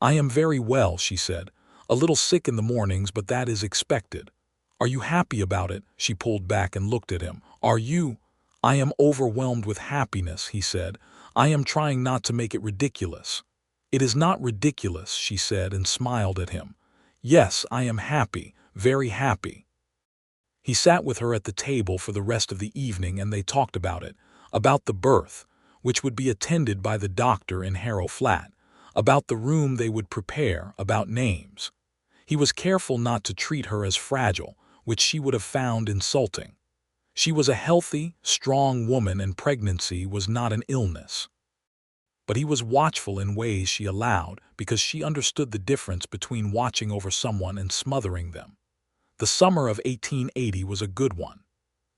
"I am very well," she said. "A little sick in the mornings, but that is expected." "Are you happy about it?" She pulled back and looked at him. "Are you?" "I am overwhelmed with happiness," he said. "I am trying not to make it ridiculous." "It is not ridiculous," she said and smiled at him. "Yes, I am happy, very happy." He sat with her at the table for the rest of the evening and they talked about it, about the birth, which would be attended by the doctor in Harrow Flat, about the room they would prepare, about names. He was careful not to treat her as fragile, which she would have found insulting. She was a healthy, strong woman and pregnancy was not an illness. But he was watchful in ways she allowed because she understood the difference between watching over someone and smothering them. The summer of 1880 was a good one.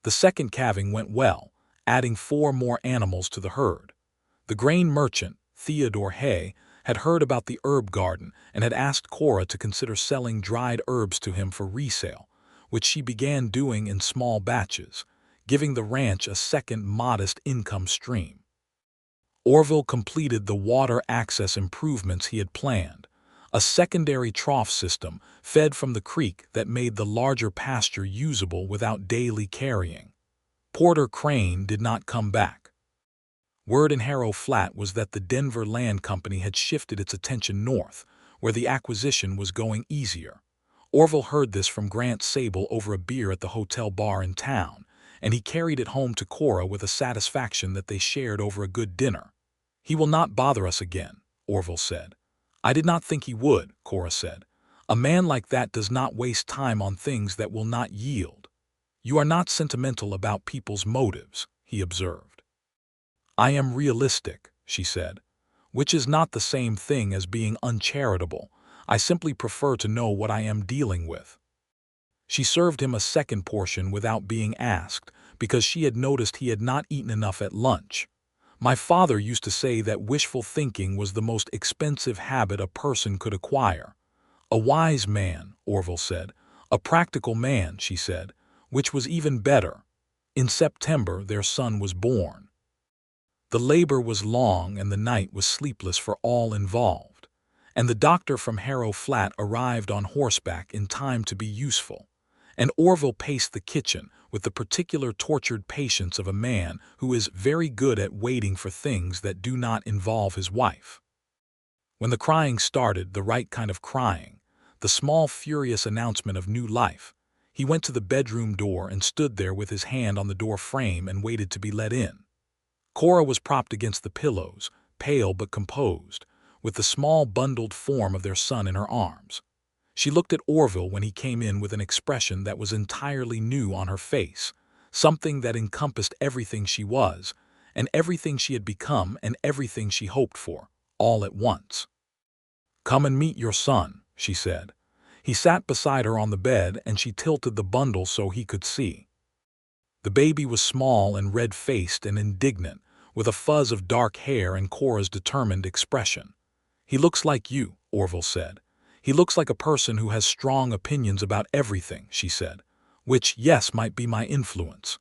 The second calving went well, adding 4 more animals to the herd. The grain merchant, Theodore Hay, had heard about the herb garden and had asked Cora to consider selling dried herbs to him for resale, which she began doing in small batches, giving the ranch a second modest income stream. Orville completed the water access improvements he had planned, a secondary trough system fed from the creek that made the larger pasture usable without daily carrying. Porter Crane did not come back. Word in Harrow Flat was that the Denver Land Company had shifted its attention north, where the acquisition was going easier. Orville heard this from Grant Sable over a beer at the hotel bar in town, and he carried it home to Cora with a satisfaction that they shared over a good dinner. "He will not bother us again," Orville said. "I did not think he would," Cora said. "A man like that does not waste time on things that will not yield." "You are not sentimental about people's motives," he observed. "I am realistic," she said, "which is not the same thing as being uncharitable. I simply prefer to know what I am dealing with." She served him a second portion without being asked, because she had noticed he had not eaten enough at lunch. "My father used to say that wishful thinking was the most expensive habit a person could acquire." "A wise man," Orville said. "A practical man," she said, which was even better. In September, their son was born. The labor was long and the night was sleepless for all involved, and the doctor from Harrow Flat arrived on horseback in time to be useful, and Orville paced the kitchen with the particular tortured patience of a man who is very good at waiting for things that do not involve his wife. When the crying started, the right kind of crying, the small furious announcement of new life, he went to the bedroom door and stood there with his hand on the door frame and waited to be let in. Cora was propped against the pillows, pale but composed, with the small bundled form of their son in her arms. She looked at Orville when he came in with an expression that was entirely new on her face, something that encompassed everything she was, and everything she had become and everything she hoped for, all at once. "Come and meet your son," she said. He sat beside her on the bed and she tilted the bundle so he could see. The baby was small and red-faced and indignant, with a fuzz of dark hair and Cora's determined expression. "He looks like you," Orville said. "He looks like a person who has strong opinions about everything," she said, "which, yes, might be my influence."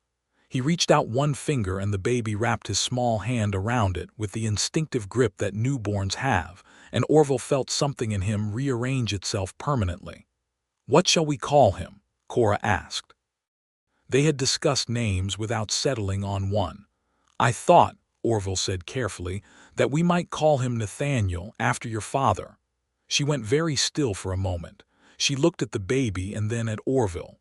He reached out one finger and the baby wrapped his small hand around it with the instinctive grip that newborns have, and Orville felt something in him rearrange itself permanently. "What shall we call him?" Cora asked. They had discussed names without settling on one. "I thought," Orville said carefully, "that we might call him Nathaniel, after your father." She went very still for a moment. She looked at the baby and then at Orville.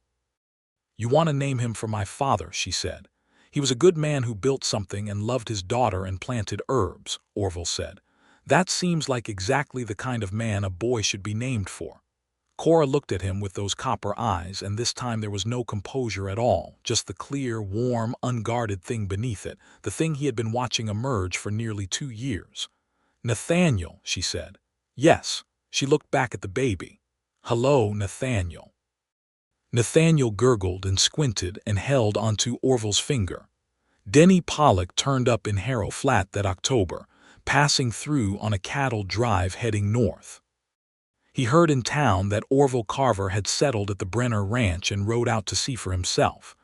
"You want to name him for my father," she said. "He was a good man who built something and loved his daughter and planted herbs," Orville said. "That seems like exactly the kind of man a boy should be named for." Cora looked at him with those copper eyes, and this time there was no composure at all, just the clear, warm, unguarded thing beneath it, the thing he had been watching emerge for nearly 2 years. "Nathaniel," she said. "Yes." She looked back at the baby. "Hello, Nathaniel." Nathaniel gurgled and squinted and held onto Orville's finger. Denny Pollock turned up in Harrow Flat that October, passing through on a cattle drive heading north. He heard in town that Orville Carver had settled at the Brenner Ranch and rode out to see for himself,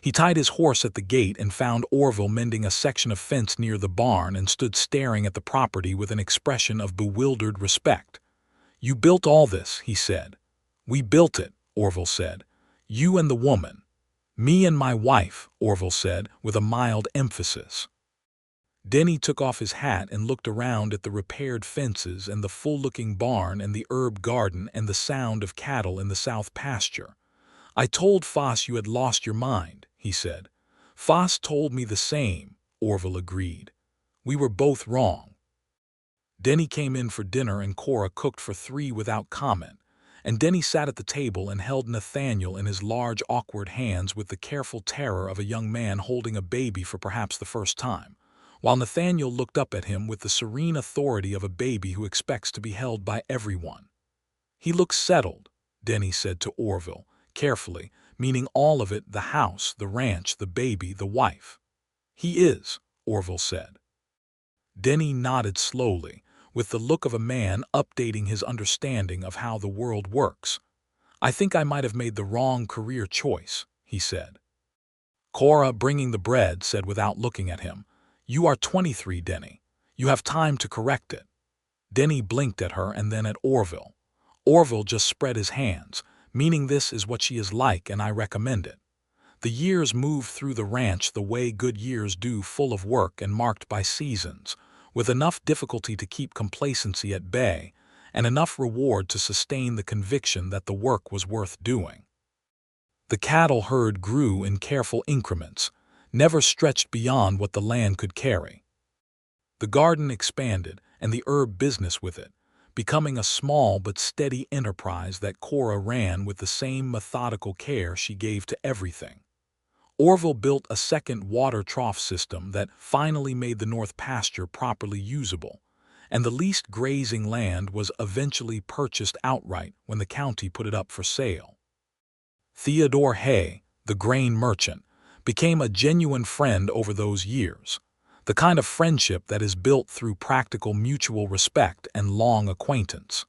He tied his horse at the gate and found Orville mending a section of fence near the barn and stood staring at the property with an expression of bewildered respect. "You built all this," he said. "We built it," Orville said. "You and the woman." "Me and my wife," Orville said, with a mild emphasis. Denny took off his hat and looked around at the repaired fences and the full-looking barn and the herb garden and the sound of cattle in the south pasture. "I told Foss you had lost your mind," he said. "Foss told me the same," Orville agreed. "We were both wrong." Denny came in for dinner and Cora cooked for three without comment, and Denny sat at the table and held Nathaniel in his large, awkward hands with the careful terror of a young man holding a baby for perhaps the first time, while Nathaniel looked up at him with the serene authority of a baby who expects to be held by everyone. "He looks settled," Denny said to Orville, carefully, meaning all of it: the house, the ranch, the baby, the wife. "He is," Orville said. Denny nodded slowly, with the look of a man updating his understanding of how the world works. "I think I might have made the wrong career choice," he said. Cora, bringing the bread, said without looking at him, "You are 23, Denny. You have time to correct it." Denny blinked at her and then at Orville. Orville just spread his hands, meaning this is what she is like and I recommend it. The years moved through the ranch the way good years do, full of work and marked by seasons, with enough difficulty to keep complacency at bay and enough reward to sustain the conviction that the work was worth doing. The cattle herd grew in careful increments, never stretched beyond what the land could carry. The garden expanded, and the herb business with it, becoming a small but steady enterprise that Cora ran with the same methodical care she gave to everything. Orville built a second water trough system that finally made the north pasture properly usable, and the leased grazing land was eventually purchased outright when the county put it up for sale. Theodore Hay, the grain merchant, became a genuine friend over those years, the kind of friendship that is built through practical mutual respect and long acquaintance.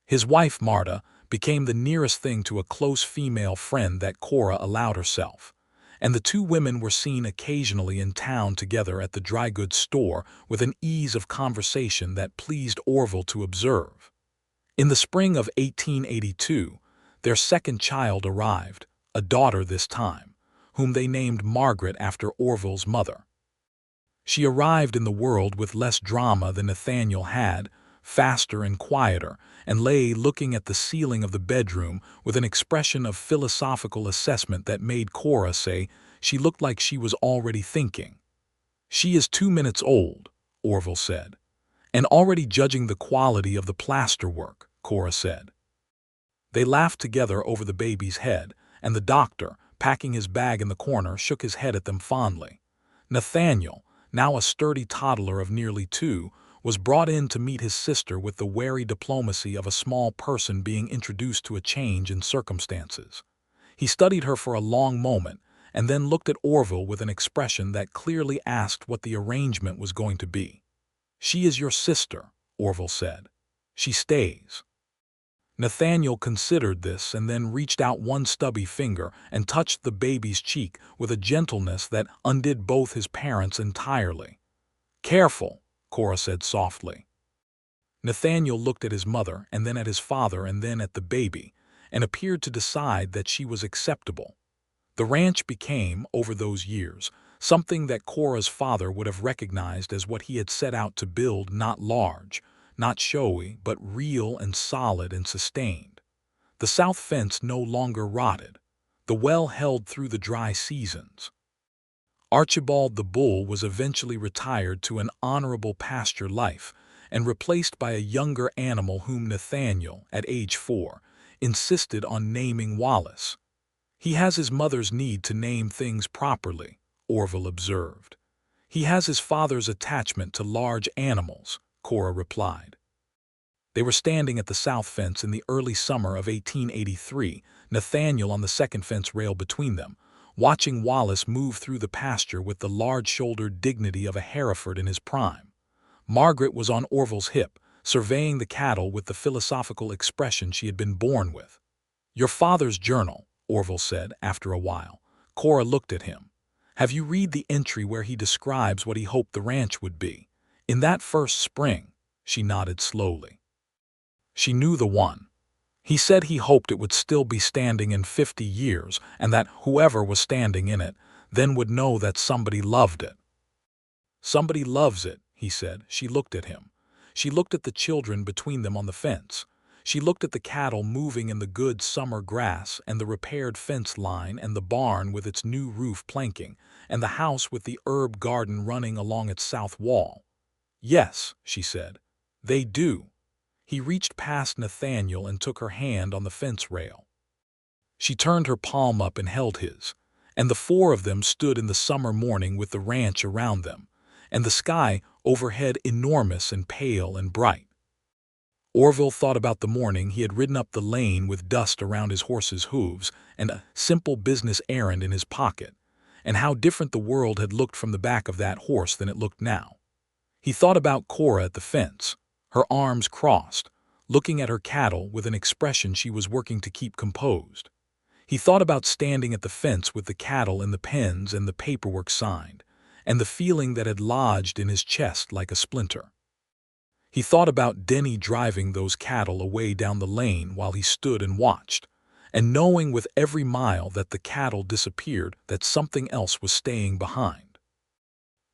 His wife, Marta, became the nearest thing to a close female friend that Cora allowed herself, and the two women were seen occasionally in town together at the dry goods store with an ease of conversation that pleased Orville to observe. In the spring of 1882, their second child arrived, a daughter this time, whom they named Margaret after Orville's mother. She arrived in the world with less drama than Nathaniel had, faster and quieter, and lay looking at the ceiling of the bedroom with an expression of philosophical assessment that made Cora say she looked like she was already thinking. "She is 2 minutes old," Orville said. "And already judging the quality of the plaster work," Cora said. They laughed together over the baby's head, and the doctor, packing his bag in the corner, shook his head at them fondly. Nathaniel, now a sturdy toddler of nearly 2, was brought in to meet his sister with the wary diplomacy of a small person being introduced to a change in circumstances. He studied her for a long moment and then looked at Orville with an expression that clearly asked what the arrangement was going to be. "She is your sister," Orville said. "She stays." Nathaniel considered this and then reached out one stubby finger and touched the baby's cheek with a gentleness that undid both his parents entirely. "Careful," Cora said softly. Nathaniel looked at his mother and then at his father and then at the baby, and appeared to decide that she was acceptable. The ranch became, over those years, something that Cora's father would have recognized as what he had set out to build: not large, not showy, but real and solid and sustained. The south fence no longer rotted. The well held through the dry seasons. Archibald the bull was eventually retired to an honorable pasture life and replaced by a younger animal whom Nathaniel, at age 4, insisted on naming Wallace. "He has his mother's need to name things properly," Orville observed. "He has his father's attachment to large animals," Cora replied. They were standing at the south fence in the early summer of 1883, Nathaniel on the second fence rail between them, watching Wallace move through the pasture with the large-shouldered dignity of a Hereford in his prime. Margaret was on Orville's hip, surveying the cattle with the philosophical expression she had been born with. "Your father's journal," Orville said after a while, Cora looked at him. "Have you read the entry where he describes what he hoped the ranch would be? In that first spring." She nodded slowly. She knew the one. He said he hoped it would still be standing in 50 years, and that whoever was standing in it then would know that somebody loved it. "Somebody loves it," he said. She looked at him. She looked at the children between them on the fence. She looked at the cattle moving in the good summer grass, and the repaired fence line, and the barn with its new roof planking, and the house with the herb garden running along its south wall. "Yes," she said, "they do." He reached past Nathaniel and took her hand on the fence rail. She turned her palm up and held his, and the four of them stood in the summer morning with the ranch around them, and the sky overhead enormous and pale and bright. Orville thought about the morning he had ridden up the lane with dust around his horse's hooves and a simple business errand in his pocket, and how different the world had looked from the back of that horse than it looked now. He thought about Cora at the fence, her arms crossed, looking at her cattle with an expression she was working to keep composed. He thought about standing at the fence with the cattle in the pens and the paperwork signed, and the feeling that had lodged in his chest like a splinter. He thought about Denny driving those cattle away down the lane while he stood and watched, and knowing with every mile that the cattle disappeared that something else was staying behind.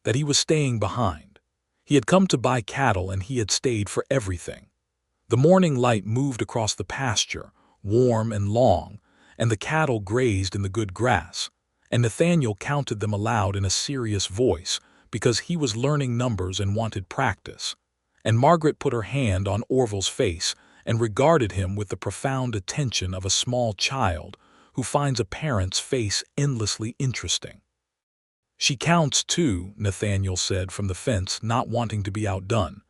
That he was staying behind. He had come to buy cattle and he had stayed for everything. The morning light moved across the pasture, warm and long, and the cattle grazed in the good grass, and Nathaniel counted them aloud in a serious voice because he was learning numbers and wanted practice. And Margaret put her hand on Orville's face and regarded him with the profound attention of a small child who finds a parent's face endlessly interesting. "She counts too," Nathaniel said from the fence, not wanting to be outdone.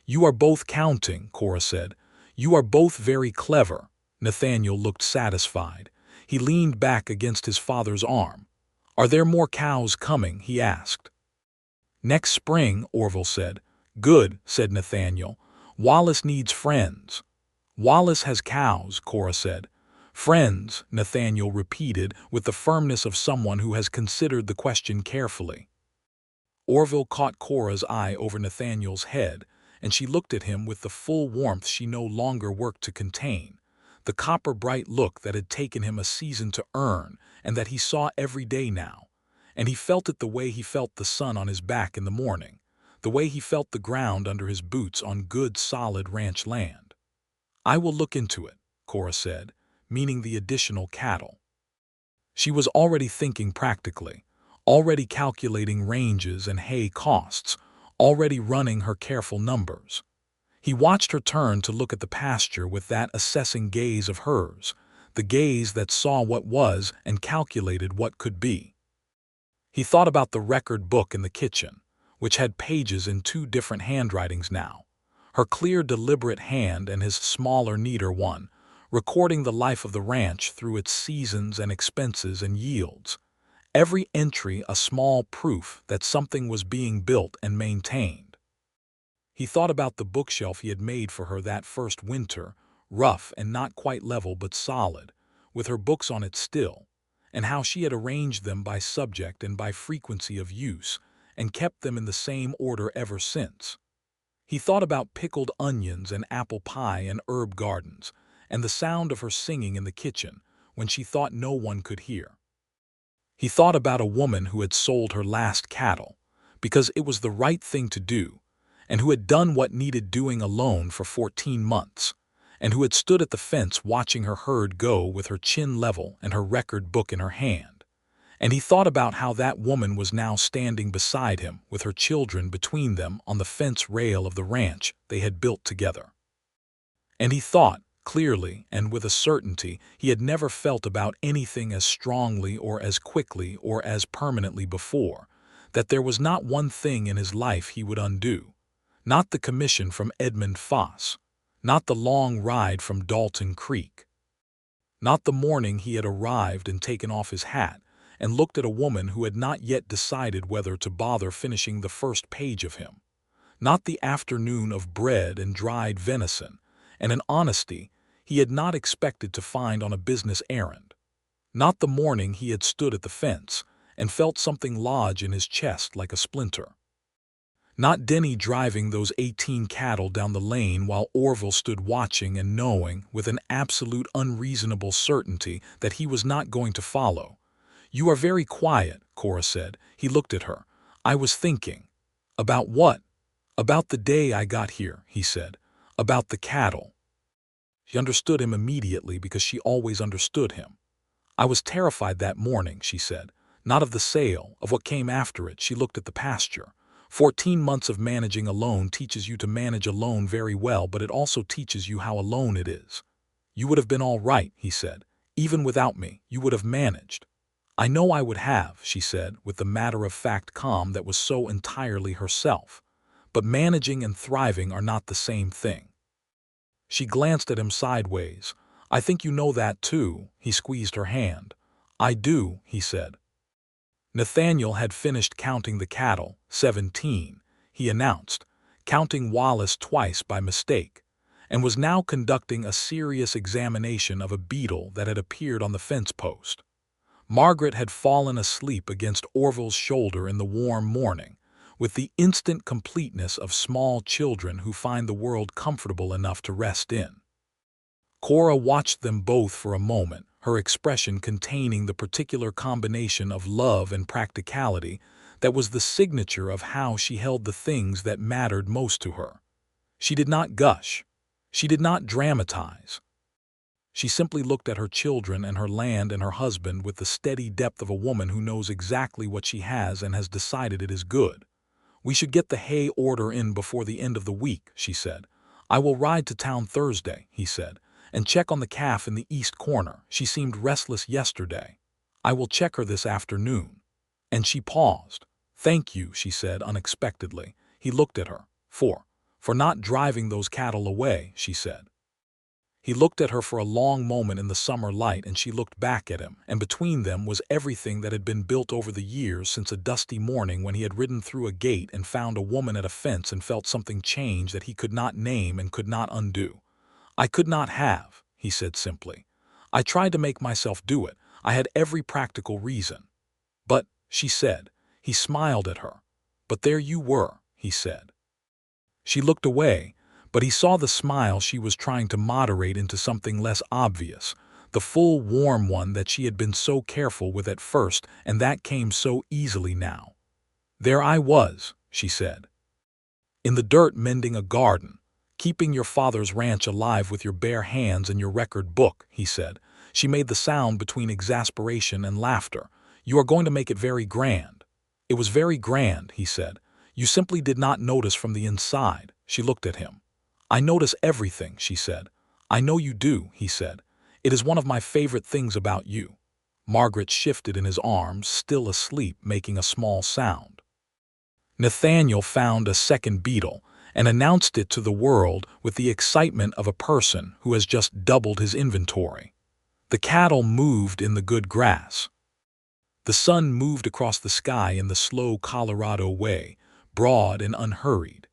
"You are both counting," Cora said. "You are both very clever." Nathaniel looked satisfied. He leaned back against his father's arm. "Are there more cows coming?" he asked. "Next spring," Orville said. "Good," said Nathaniel. "Wallace needs friends." "Wallace has cows," Cora said. "Friends," Nathaniel repeated with the firmness of someone who has considered the question carefully. Orville caught Cora's eye over Nathaniel's head, and she looked at him with the full warmth she no longer worked to contain, the copper-bright look that had taken him a season to earn and that he saw every day now, and he felt it the way he felt the sun on his back in the morning, the way he felt the ground under his boots on good, solid ranch land. "I will look into it," Cora said, meaning the additional cattle. She was already thinking practically, already calculating ranges and hay costs, already running her careful numbers. He watched her turn to look at the pasture with that assessing gaze of hers, the gaze that saw what was and calculated what could be. He thought about the record book in the kitchen, which had pages in two different handwritings now, her clear, deliberate hand and his smaller, neater one, recording the life of the ranch through its seasons and expenses and yields. Every entry a small proof that something was being built and maintained. He thought about the bookshelf he had made for her that first winter, rough and not quite level but solid, with her books on it still, and how she had arranged them by subject and by frequency of use, and kept them in the same order ever since. He thought about pickled onions and apple pie and herb gardens, and the sound of her singing in the kitchen when she thought no one could hear. He thought about a woman who had sold her last cattle, because it was the right thing to do, and who had done what needed doing alone for 14 months, and who had stood at the fence watching her herd go with her chin level and her record book in her hand. And he thought about how that woman was now standing beside him with her children between them on the fence rail of the ranch they had built together. And he thought, clearly and with a certainty he had never felt about anything as strongly or as quickly or as permanently before, that there was not one thing in his life he would undo. Not the commission from Edmund Foss, not the long ride from Dalton Creek, not the morning he had arrived and taken off his hat and looked at a woman who had not yet decided whether to bother finishing the first page of him, not the afternoon of bread and dried venison and an honesty he had not expected to find on a business errand, not the morning he had stood at the fence and felt something lodge in his chest like a splinter. Not Denny driving those 18 cattle down the lane while Orville stood watching and knowing with an absolute unreasonable certainty that he was not going to follow. "You are very quiet," Cora said. He looked at her. "I was thinking." "About what?" "About the day I got here," he said. "About the cattle." She understood him immediately because she always understood him. "I was terrified that morning," she said. "Not of the sale, of what came after it." She looked at the pasture. 14 months of managing alone teaches you to manage alone very well, but it also teaches you how alone it is. "You would have been all right," he said. "Even without me, you would have managed." "I know I would have," she said, with the matter-of-fact calm that was so entirely herself. "But managing and thriving are not the same thing." She glanced at him sideways. "I think you know that too." He squeezed her hand. "I do," he said. Nathaniel had finished counting the cattle, 17, he announced, counting Wallace twice by mistake, and was now conducting a serious examination of a beetle that had appeared on the fence post. Margaret had fallen asleep against Orville's shoulder in the warm morning, with the instant completeness of small children who find the world comfortable enough to rest in. Cora watched them both for a moment, her expression containing the particular combination of love and practicality that was the signature of how she held the things that mattered most to her. She did not gush. She did not dramatize. She simply looked at her children and her land and her husband with the steady depth of a woman who knows exactly what she has and has decided it is good. "We should get the hay order in before the end of the week," she said. "I will ride to town Thursday," he said, "and check on the calf in the east corner. She seemed restless yesterday. I will check her this afternoon." And she paused. "Thank you," she said unexpectedly. He looked at her. For not driving those cattle away," she said. He looked at her for a long moment in the summer light, and she looked back at him, and between them was everything that had been built over the years since a dusty morning when he had ridden through a gate and found a woman at a fence and felt something change that he could not name and could not undo. "I could not have," he said simply. "I tried to make myself do it. I had every practical reason." "But," she said. He smiled at her. "But there you were," he said. She looked away, but he saw the smile she was trying to moderate into something less obvious, the full, warm one that she had been so careful with at first, and that came so easily now. "There I was," she said. "In the dirt mending a garden, keeping your father's ranch alive with your bare hands and your record book," he said. She made the sound between exasperation and laughter. "You are going to make it very grand." "It was very grand," he said. "You simply did not notice from the inside." She looked at him. "I notice everything," she said. "I know you do," he said. "It is one of my favorite things about you." Margaret shifted in his arms, still asleep, making a small sound. Nathaniel found a second beetle and announced it to the world with the excitement of a person who has just doubled his inventory. The cattle moved in the good grass. The sun moved across the sky in the slow Colorado way, broad and unhurried.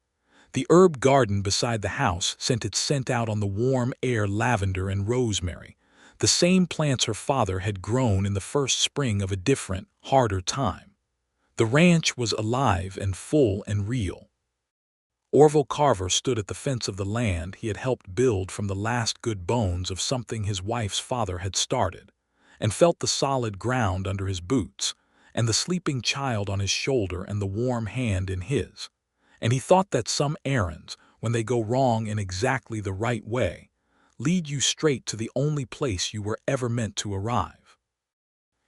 The herb garden beside the house sent its scent out on the warm air, lavender and rosemary, the same plants her father had grown in the first spring of a different, harder time. The ranch was alive and full and real. Orville Carver stood at the fence of the land he had helped build from the last good bones of something his wife's father had started, and felt the solid ground under his boots, and the sleeping child on his shoulder and the warm hand in his. And he thought that some errands, when they go wrong in exactly the right way, lead you straight to the only place you were ever meant to arrive.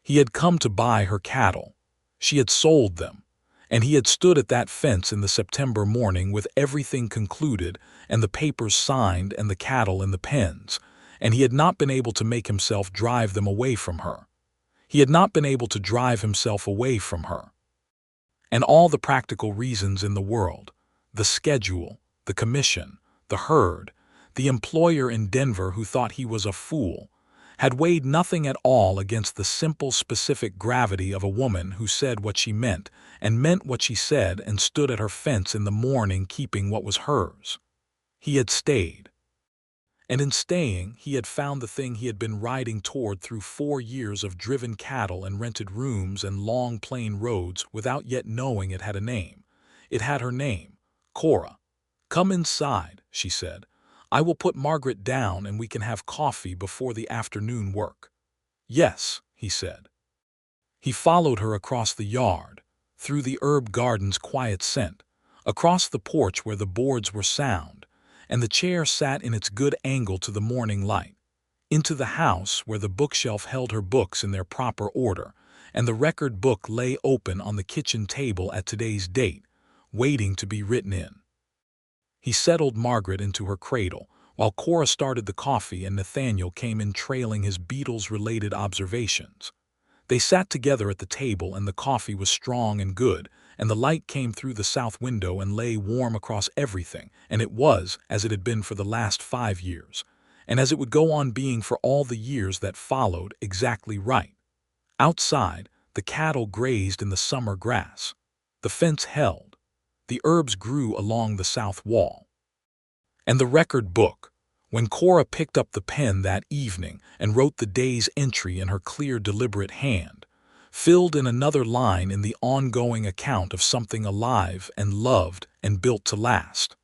He had come to buy her cattle. She had sold them. And he had stood at that fence in the September morning with everything concluded and the papers signed and the cattle in the pens, and he had not been able to make himself drive them away from her. He had not been able to drive himself away from her. And all the practical reasons in the world, the schedule, the commission, the herd, the employer in Denver who thought he was a fool, had weighed nothing at all against the simple specific gravity of a woman who said what she meant and meant what she said and stood at her fence in the morning keeping what was hers. He had stayed. And in staying, he had found the thing he had been riding toward through 4 years of driven cattle and rented rooms and long plain roads without yet knowing it had a name. It had her name, Cora. "Come inside," she said. "I will put Margaret down and we can have coffee before the afternoon work." "Yes," he said. He followed her across the yard, through the herb garden's quiet scent, across the porch where the boards were sound, and the chair sat in its good angle to the morning light, into the house where the bookshelf held her books in their proper order, and the record book lay open on the kitchen table at today's date, waiting to be written in. He settled Margaret into her cradle, while Cora started the coffee and Nathaniel came in trailing his Beatles-related observations. They sat together at the table and the coffee was strong and good, and the light came through the south window and lay warm across everything, and it was, as it had been for the last 5 years, and as it would go on being for all the years that followed, exactly right. Outside, the cattle grazed in the summer grass. The fence held. The herbs grew along the south wall. And the record book, when Cora picked up the pen that evening and wrote the day's entry in her clear, deliberate hand, filled in another line in the ongoing account of something alive and loved and built to last.